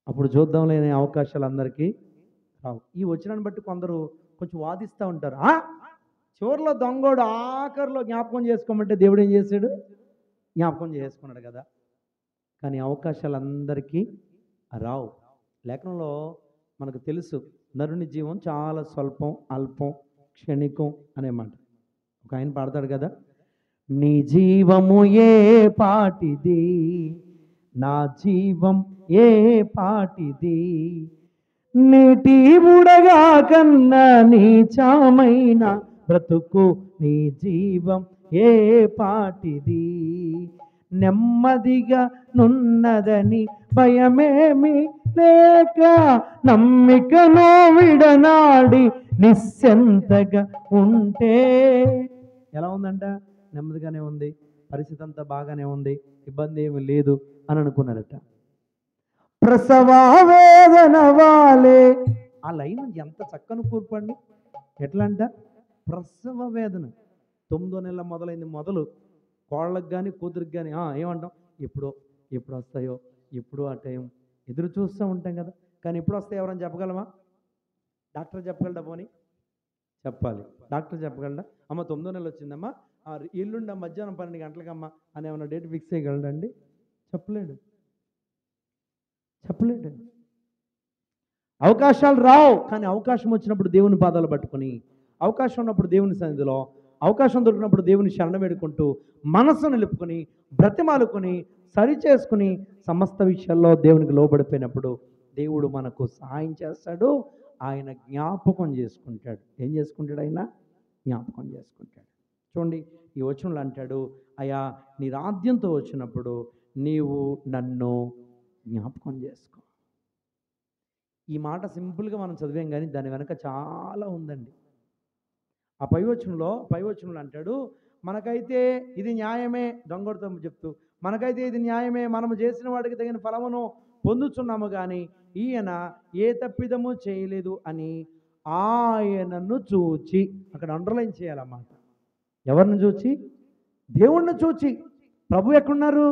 అప్పుడు చూద్దాం లేని అవకాశాలు అందరికీ రావు. ఈ వచనాన్ని బట్టి కొందరు కొంచెం వాదిస్తూ ఉంటారు. చివరిలో దొంగోడు ఆఖరిలో జ్ఞాపకం చేసుకోమంటే దేవుడు ఏం చేశాడు? జ్ఞాపకం చేసుకున్నాడు కదా. కానీ అవకాశాలు అందరికీ రావు. లేఖనంలో మనకు తెలుసు, నరుని జీవం చాలా స్వల్పం, అల్పం, క్షణికం అనే మాట. ఒక ఆయన పాడతాడు కదా, నీ జీవము ఏ పాటిది, నా జీవం ఏ పాటిది, నీటి బుడగా కన్నా నీచమైన బ్రతుకు, నీ జీవం ఏ పాటిది, నెమ్మదిగా నున్నదని భయమేమి లేక, నమ్మికను విడనాడి నిశ్చింతగా ఉంటే. ఎలా ఉందంట? నెమ్మదిగానే ఉంది, పరిస్థితి అంతా బాగానే ఉంది, ఇబ్బంది ఏమి లేదు అని అనుకున్నారట. ప్రసవ వేదన వాలే, ఆ లైన్ ఎంత చక్కని కూర్పండి. ఎట్లా అంట? ప్రసవ వేదన. 9వ నెల మొదలైంది, మొదలు కోళ్ళకు కానీ కూతురికి కానీ ఏమంటాం? ఎప్పుడు వస్తాయో, ఎప్పుడు ఆ టైం ఎదురు చూస్తూ ఉంటాం కదా. కానీ ఎప్పుడు వస్తాయి ఎవరైనా చెప్పగలమా? డాక్టర్ చెప్పగలడా? పోనీ చెప్పాలి. డాక్టర్ చెప్పగలడా? అమ్మ 9వ నెల వచ్చిందమ్మా, ఎల్లుండి మధ్యాహ్నం 12 గంటలకమ్మా అని ఏమన్నా డేట్ ఫిక్స్ చేయగలడండి? చెప్పలేడు. అవకాశాలు రావు. కానీ అవకాశం వచ్చినప్పుడు దేవుని పాదాలు పట్టుకొని, అవకాశం ఉన్నప్పుడు దేవుని సన్నిధిలో, అవకాశం దొరికినప్పుడు దేవుని శరణ వేడుకుంటూ, మనసు నిలుపుకొని, బ్రతిమాలుకొని, సరి చేసుకుని, సమస్త విషయాల్లో దేవునికి లోబడిపోయినప్పుడు దేవుడు మనకు సహాయం చేస్తాడు. ఆయన జ్ఞాపకం చేసుకుంటాడు. ఏం చేసుకుంటాడు? ఆయన జ్ఞాపకం చేసుకుంటాడు. చూడండి, ఈ వచనంలో అంటాడు, అయ్యా నీ రాజ్యంతో వచ్చినప్పుడు నీవు నన్ను జ్ఞాపకం చేసుకో. ఈ మాట సింపుల్గా మనం చదివాం, కానీ దాని వెనక చాలా ఉందండి. ఆ పైవచనంలో అంటాడు, మనకైతే ఇది న్యాయమే, దొంగడితో చెప్తూ, మనకైతే ఇది న్యాయమే, మనము చేసిన వాడికి తగిన ఫలమును పొందుతున్నాము, కానీ ఈయన ఏ తప్పిదము చేయలేదు అని ఆయనను చూచి, అక్కడ అండర్లైన్ చేయాలన్నమాట. ఎవరిని చూచి? దేవుణ్ణి చూచి. ప్రభు ఎక్కడున్నారు?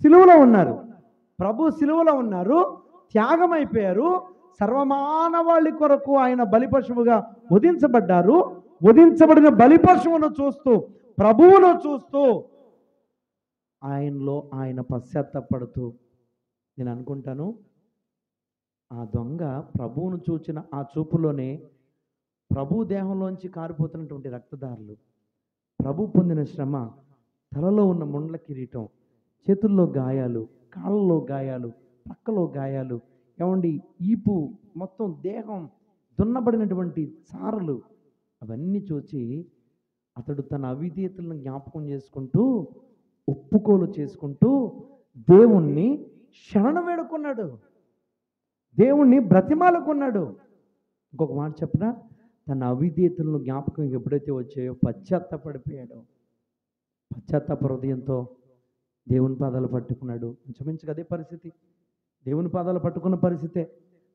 సిలువలో ఉన్నారు. ప్రభు సిలువలో ఉన్నారు, త్యాగం అయిపోయారు, సర్వమానవాళి కొరకు ఆయన బలిపశువుగా వధించబడ్డారు. వధించబడిన బలిపశువును చూస్తూ, ప్రభువును చూస్తూ, ఆయనలో ఆయన పశ్చాత్తాపడుతూ, నేను అనుకుంటాను ఆ దొంగ ప్రభువును చూచిన ఆ చూపులోనే ప్రభు దేహంలోంచి కారిపోతున్నటువంటి రక్తధారలు, ప్రభు పొందిన శ్రమ, తలలో ఉన్న ముండ్ల కిరీటం, చేతుల్లో గాయాలు, కాళ్ళలో గాయాలు, పక్కలో గాయాలు, ఏమండి ఈపు మొత్తం దేహం దున్నబడినటువంటి చారలు, అవన్నీ చూచి అతడు తన అవిధేయతలను జ్ఞాపకం చేసుకుంటూ, ఒప్పుకోలు చేసుకుంటూ దేవుణ్ణి శరణ వేడుకున్నాడు, దేవుణ్ణి బ్రతిమాలుకున్నాడు. ఇంకొక మాట చెప్పనా? తన అవిధేయతలను జ్ఞాపకం ఎప్పుడైతే వచ్చాయో పశ్చాత్తాపడిపోయాడు. పశ్చాత్తాప హృదయంతో దేవుని పాదాలు పట్టుకున్నాడు. ఇంచుమించుగా అదే పరిస్థితి, దేవుని పాదాలు పట్టుకున్న పరిస్థితే.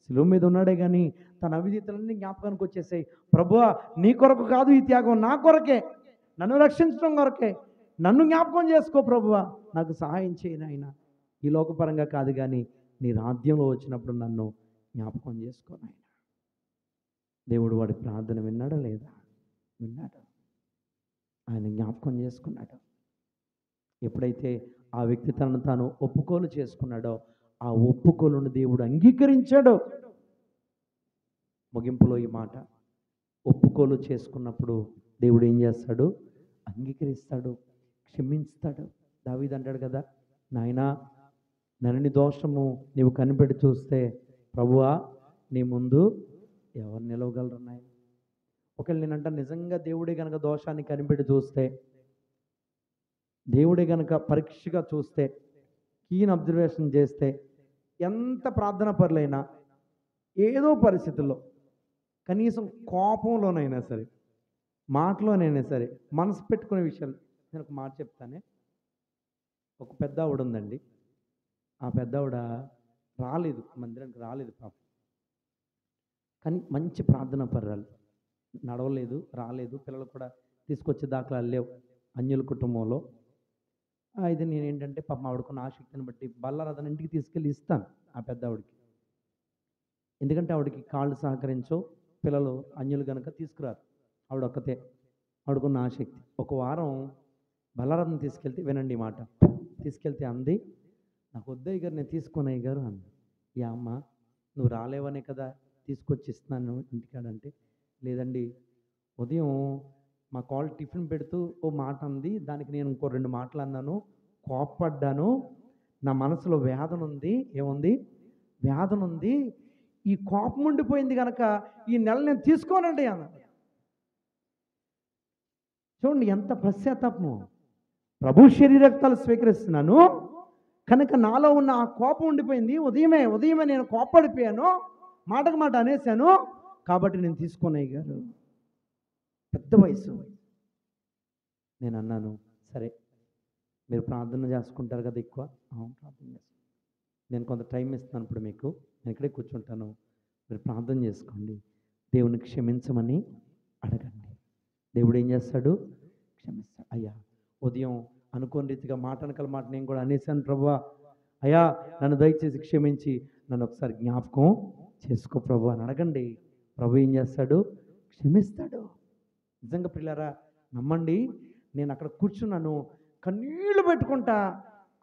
శిలువ మీద ఉన్నాడే కానీ తన అవిధేయతలన్నీ జ్ఞాపకానికి వచ్చేసాయి. ప్రభువా, నీ కొరకు కాదు ఈ త్యాగం, నా కొరకే, నన్ను రక్షించడం కొరకే, నన్ను జ్ఞాపకం చేసుకో ప్రభువా, నాకు సహాయం చేయి నాయన. ఈ లోకపరంగా కాదు కానీ నీ రాజ్యంలో వచ్చినప్పుడు నన్ను జ్ఞాపకం చేసుకో నాయన. దేవుడు వాడి ప్రార్థన విన్నాడా లేదా? విన్నాడు. ఆయన జ్ఞాపకం చేసుకున్నాడు. ఎప్పుడైతే ఆ వ్యక్తి తనను తాను ఒప్పుకోలు చేసుకున్నాడో ఆ ఒప్పుకోలును దేవుడు అంగీకరించాడో. ముగింపులో ఈ మాట, ఒప్పుకోలు చేసుకున్నప్పుడు దేవుడు ఏం చేస్తాడు? అంగీకరిస్తాడు, క్షమిస్తాడు. దావీదు అంటాడు కదా, నాయనా నన్ను దోషము నీవు కనిపెట్టి చూస్తే ప్రభువా నీ ముందు ఎవరు నిలవగలరు నాయన. ఒకవేళ నేనంట నిజంగా దేవుడే కనుక దోషాన్ని కనిపెట్టి చూస్తే, దేవుడే కనుక పరీక్షగా చూస్తే, కీన్ అబ్జర్వేషన్ చేస్తే, ఎంత ప్రార్థన పరులైనా ఏదో పరిస్థితుల్లో కనీసం కోపంలోనైనా సరే, మాటలోనైనా సరే మనసు పెట్టుకునే విషయాలు. నేను ఒక మాట చెప్తానే. ఒక పెద్ద ఆవిడ ఉందండి. ఆ పెద్ద ఆవిడ రాలేదు, మందిరానికి రాలేదు పాపం. కానీ మంచి ప్రార్థన పర్రాలు, నడవలేదు, రాలేదు, పిల్లలు కూడా తీసుకొచ్చే దాఖలాలు లేవు అన్యుల కుటుంబంలో. అయితే నేనేంటంటే పాపం ఆవిడకున్న ఆసక్తిని బట్టి బల్లారథన ఇంటికి తీసుకెళ్ళి ఇస్తాను ఆ పెద్ద ఆవిడకి. ఎందుకంటే ఆవిడకి కాళ్ళు సహకరించో, పిల్లలు అన్యులు కనుక తీసుకురారు, ఆవిడ ఒక్కతే, ఆవిడకున్న ఆసక్తి. ఒక వారం బల్లారథం తీసుకెళ్తే, వినండి ఈ మాట, తీసుకెళ్తే అంది, నాకు వద్దయ్య గారు, నేను తీసుకున్నాయ్య గారు అంది. యా అమ్మ నువ్వు రాలేవనే కదా తీసుకొచ్చి ఇస్తున్నాను ఇంటికాడంటే, లేదండి ఉదయం మా కాల్ టిఫిన్ పెడుతూ ఓ మాట అంది, దానికి నేను ఇంకో 2 మాటలు అన్నాను, కోప్పడ్డాను, నా మనసులో వేదన ఉంది. ఏముంది? వేదన ఉంది. ఈ కోపం ఉండిపోయింది కనుక ఈ నెల నేను తీసుకోనండి అన్న. చూడండి ఎంత పశ్చాత్తాపము. ప్రభు శరీరక్తాలు స్వీకరిస్తున్నాను కనుక నాలో ఉన్న ఆ కోపం ఉండిపోయింది. ఉదయమే నేను కోప్పడిపోయాను, మాటకు మాట అనేసాను, కాబట్టి నేను తీసుకున్నాయి గారు. పెద్ద వయసు. నేను అన్నాను, సరే మీరు ప్రార్థన చేసుకుంటారు కదా ఎక్కువ, ప్రార్థన చేసుకుంటాను, నేను కొంత టైం ఇస్తాను ఇప్పుడు మీకు, నేను ఇక్కడే కూర్చుంటాను, మీరు ప్రార్థన చేసుకోండి, దేవుని క్షమించమని అడగండి. దేవుడు ఏం చేస్తాడు? క్షమిస్తాడు. అయ్యా ఉదయం అనుకోని రీతిగా మాట అనకల మాట నేను కూడా అనేసాను ప్రభువా, అయ్యా నన్ను దయచేసి క్షమించి నన్ను ఒకసారి జ్ఞాపకం చేసుకో ప్రభు అని అడగండి. ప్రభు ఏం చేస్తాడు? క్షమిస్తాడు. నిజంగా పిల్లరా నమ్మండి, నేను అక్కడ కూర్చున్నాను, కన్నీళ్లు పెట్టుకుంటా,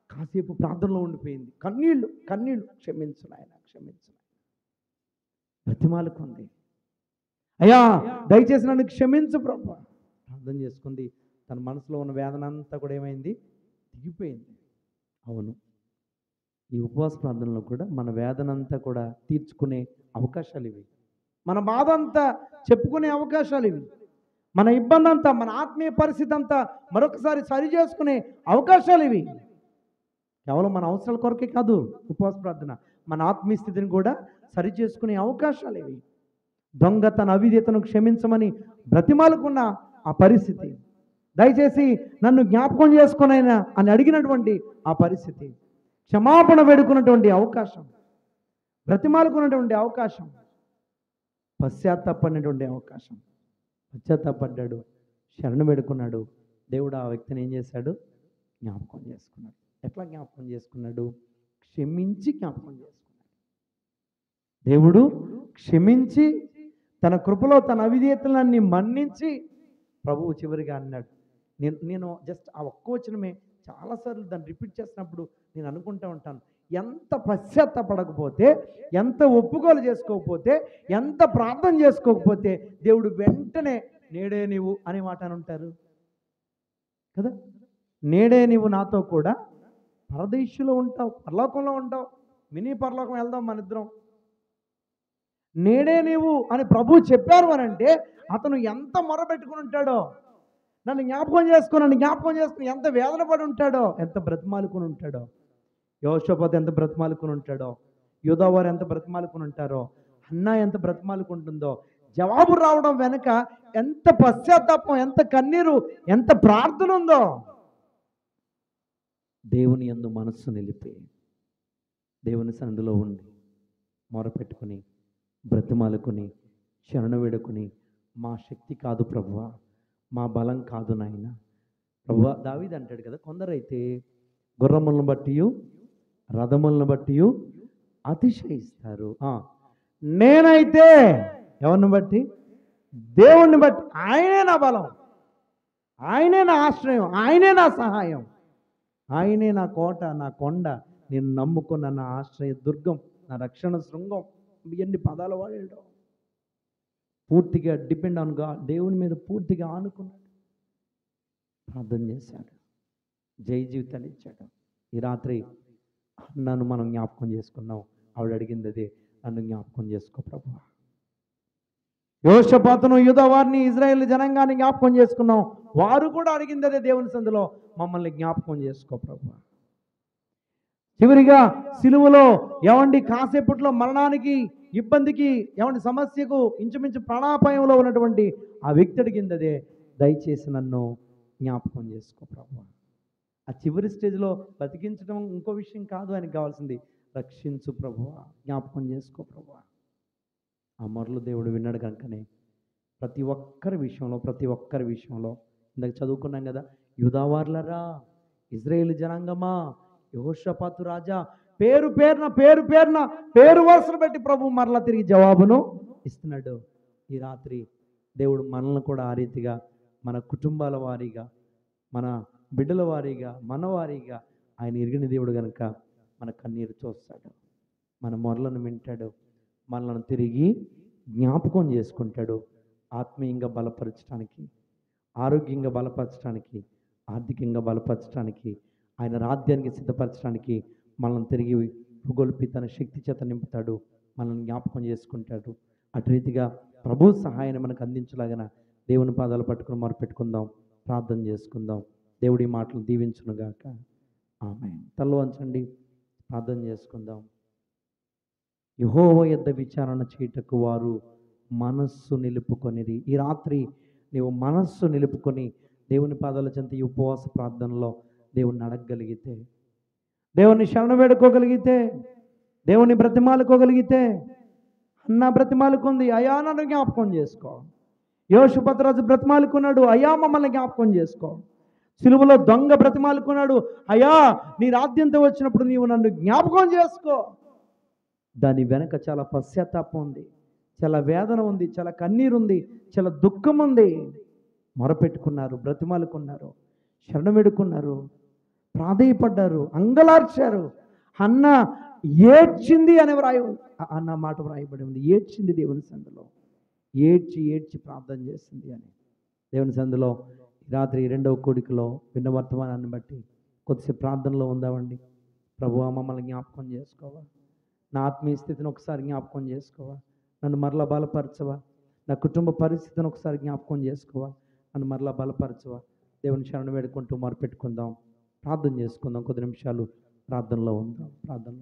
కాసేపు ప్రార్థనలో ఉండిపోయింది. కన్నీళ్ళు క్షమించు నాయన, క్షమించు నాయన, బ్రతిమాలుకుంది. అయ్యా దయచేసి నన్ను క్షమించు ప్రభు. ప్రార్థన చేసుకుంది. తన మనసులో ఉన్న వేదన అంతా కూడా ఏమైంది? దిగిపోయింది. అవును, ఈ ఉపవాస ప్రార్థనలో కూడా మన వేదన అంతా కూడా తీర్చుకునే అవకాశాలు ఇవి, మన బాధ అంతా చెప్పుకునే అవకాశాలు ఇవి, మన ఇబ్బంది అంతా, మన ఆత్మీయ పరిస్థితి అంతా మరొకసారి సరి చేసుకునే అవకాశాలు ఇవి. కేవలం మన అవసరాల కొరకే కాదు ఉపవాస ప్రార్థన, మన ఆత్మీయ స్థితిని కూడా సరి చేసుకునే అవకాశాలు ఇవి. దొంగ తన అవిధేతను క్షమించమని బ్రతిమాలుకున్న ఆ పరిస్థితి, దయచేసి నన్ను జ్ఞాపకం చేసుకునైనా అని అడిగినటువంటి ఆ పరిస్థితి, క్షమాపణ వేడుకున్నటువంటి అవకాశం, బ్రతిమాలుకున్నటువంటి అవకాశం, పశ్చాత్తాపడినటువంటి అవకాశం. పశ్చాత్తాపడ్డాడు, శరణు వేడుకున్నాడు. దేవుడు ఆ వ్యక్తిని ఏం చేశాడు? జ్ఞాపకం చేసుకున్నాడు. ఎట్లా జ్ఞాపకం చేసుకున్నాడు? క్షమించి జ్ఞాపకం చేసుకున్నాడు. దేవుడు క్షమించి తన కృపలో తన అవిధేయతలన్నీ మన్నించి ప్రభువు చివరిగా అన్నాడు. నేను జస్ట్ ఆ ఒక్క వచనమే చాలాసార్లు దాన్ని రిపీట్ చేసినప్పుడు నేను అనుకుంటూ ఉంటాను, ఎంత పశ్చాత్తాపడకపోతే, ఎంత ఒప్పుకోలు చేసుకోకపోతే, ఎంత ప్రార్థన చేసుకోకపోతే దేవుడు వెంటనే నేడే నీవు అనే మాట అని ఉంటారు కదా. నేడే నీవు నాతో కూడా పరదేశంలో ఉంటావు, పరలోకంలో ఉంటావు, మినీ పరలోకం వెళ్దాం మన ఇద్దరం. నేడే నీవు అని ప్రభువు చెప్పారు అని అంటే అతను ఎంత మొరబెట్టుకుని ఉంటాడో, నన్ను జ్ఞాపకం చేసుకుని ఎంత వేదన పడి ఉంటాడో, ఎంత బ్రతిమాలుకుని ఉంటాడో. యోషోపత్ ఎంత బ్రతిమాలుకుని ఉంటాడో, యోధావారు ఎంత బ్రతిమాలుకుని ఉంటారో, అన్నా ఎంత బ్రతిమాలుకుంటుందో. జవాబు రావడం వెనుక ఎంత పశ్చాత్తాపం, ఎంత కన్నీరు, ఎంత ప్రార్థన ఉందో. దేవుని యందు మనస్సు నిలిపి దేవుని సన్నిధిలో ఉండి మొరపెట్టుకుని బ్రతిమాలుకుని శరణు వేడుకుని, మా శక్తి కాదు ప్రభువా, మా బలం కాదు నాయన ప్రభువా. దావీదు అంటాడు కదా, కొందరైతే గుర్రములను బట్టి రథములను బట్టి అతిశయిస్తారు, నేనైతే ఎవరిని బట్టి? దేవుణ్ణి బట్టి. ఆయనే నా బలం, ఆయనే నా ఆశ్రయం, ఆయనే నా సహాయం. ఆయనే నా కోట, నా కొండ, నేను నమ్ముకున్న నా ఆశ్రయ దుర్గం, నా రక్షణ శృంగం. ఎన్ని పదాలు వాడాడు. పూర్తిగా డిపెండ్ ఆన్ గాడ్, దేవుని మీద పూర్తిగా ఆనుకున్నాడు, ప్రార్థన చేశాడు, జై జీవితాన్ని ఇచ్చాడు. ఈ రాత్రి నన్ను మనం జ్ఞాపకం చేసుకున్నాం. ఆవిడ అడిగింది అదే, నన్ను జ్ఞాపకం చేసుకో ప్రభువా. యోషపాతును, యూదా వారిని, ఇజ్రాయేల్ జనాంగాన్ని జ్ఞాపకం చేసుకున్నాం. వారు కూడా అడిగింది అదే దేవుని సందులో, మమ్మల్ని జ్ఞాపకం చేసుకో ప్రభువా. చివరిగా సిలువలో ఏమండి కాసేపట్లో మరణానికి, ఇబ్బందికి, ఏమండి సమస్యకు, ఇంచుమించు ప్రాణాపాయంలో ఉన్నటువంటి ఆ వ్యక్తి అడిగింది అదే, దయచేసి నన్ను జ్ఞాపకం చేసుకో ప్రభువా. ఆ చివరి స్టేజ్లో బతికించడం ఇంకో విషయం కాదు, ఆయనకు కావాల్సింది రక్షించు ప్రభువా, జ్ఞాపకం చేసుకో ప్రభువా. ఆ మొరలు దేవుడు విన్నాడు కనుకనే ప్రతి ఒక్కరి విషయంలో ఇందాక చదువుకున్నాం కదా, యూదావార్లరా, ఇజ్రాయేల్ జనాంగమా, యెహోషాపాతు రాజా, పేరు వరుసలు పెట్టి ప్రభు మరలా తిరిగి జవాబును ఇస్తున్నాడు. ఈ రాత్రి దేవుడు మనల్ని కూడా ఆ రీతిగా మన కుటుంబాల వారీగా, మన బిడ్డల వారీగా, మన వారీగా ఆయన ఎరిగిన దేవుడు కనుక మన కన్నీరు చూస్తాడు, మన మొరలను వింటాడు, మనల్ని తిరిగి జ్ఞాపకం చేసుకుంటాడు. ఆత్మీయంగా బలపరచడానికి, ఆరోగ్యంగా బలపరచడానికి, ఆర్థికంగా బలపరచడానికి, ఆయన రాజ్యానికి సిద్ధపరచడానికి మనల్ని తిరిగి పుగొల్పి తన శక్తి చేత నింపుతాడు, మనల్ని జ్ఞాపకం చేసుకుంటాడు. అటు రీతిగా ప్రభు సహాయాన్ని మనకు అందించలాగిన దేవుని పాదాలు పట్టుకుని మొరపెట్టుకుందాం, ప్రార్థన చేసుకుందాం. దేవుడి మాటలు దీవించునుగాక. ఆమేన్. తల వంచండి, ప్రార్థన చేసుకుందాం. యెహోవా యొద్ద విచారణ చేయుటకు వారు మనస్సు నిలుపుకొనిరి. ఈ రాత్రి నీవు మనస్సు నిలుపుకొని దేవుని పాదాల చెంత ఈ ఉపవాస ప్రార్థనలో దేవుణ్ణి అడగగలిగితే, దేవుని శరణ వేడుకోగలిగితే, దేవుని బ్రతిమాలుకోగలిగితే, అన్న బ్రతిమాలుకుంది, అయా నన్ను జ్ఞాపకం చేసుకో. యోషపాతు రాజు బ్రతిమాలుకున్నాడు, అయా మమ్మల్ని జ్ఞాపకం చేసుకో. సిలువలో దొంగ బ్రతిమాలుకున్నాడు, అయా నీ రాజ్యంతో వచ్చినప్పుడు నీవు నన్ను జ్ఞాపకం చేసుకో. దాని వెనక చాలా పశ్చాత్తాపం ఉంది, చాలా వేదన ఉంది, చాలా కన్నీరు ఉంది, చాలా దుఃఖం ఉంది. మొరపెట్టుకున్నారు, బ్రతిమాలుకున్నారు, శరణం వేడుకున్నారు, ప్రాధేయపడ్డారు, అంగలార్చారు. అన్న ఏడ్చింది అనే అన్న మాట వ్రాయబడి ఉంది. ఏడ్చింది దేవుని సందులో, ఏడ్చి ప్రార్థన చేసింది అని. దేవుని సందులో రాత్రి రెండవ కోడికలో విన్న వర్తమానాన్ని బట్టి కొద్దిసేపు ప్రార్థనలో ఉందామండి. ప్రభువా మమ్మల్ని జ్ఞాపకం చేసుకోవా, నా ఆత్మీయ స్థితిని ఒకసారి జ్ఞాపకం చేసుకోవా, నన్ను మరలా బలపరచవా, నా కుటుంబ పరిస్థితిని ఒకసారి జ్ఞాపకం చేసుకోవా, నన్ను మరలా బలపరచవా. దేవుని శరణ వేడుకుంటూ మొరపెట్టుకుందాం, ప్రార్థన చేసుకుందాం. కొద్ది నిమిషాలు ప్రార్థనలో ఉందాం. ప్రార్థన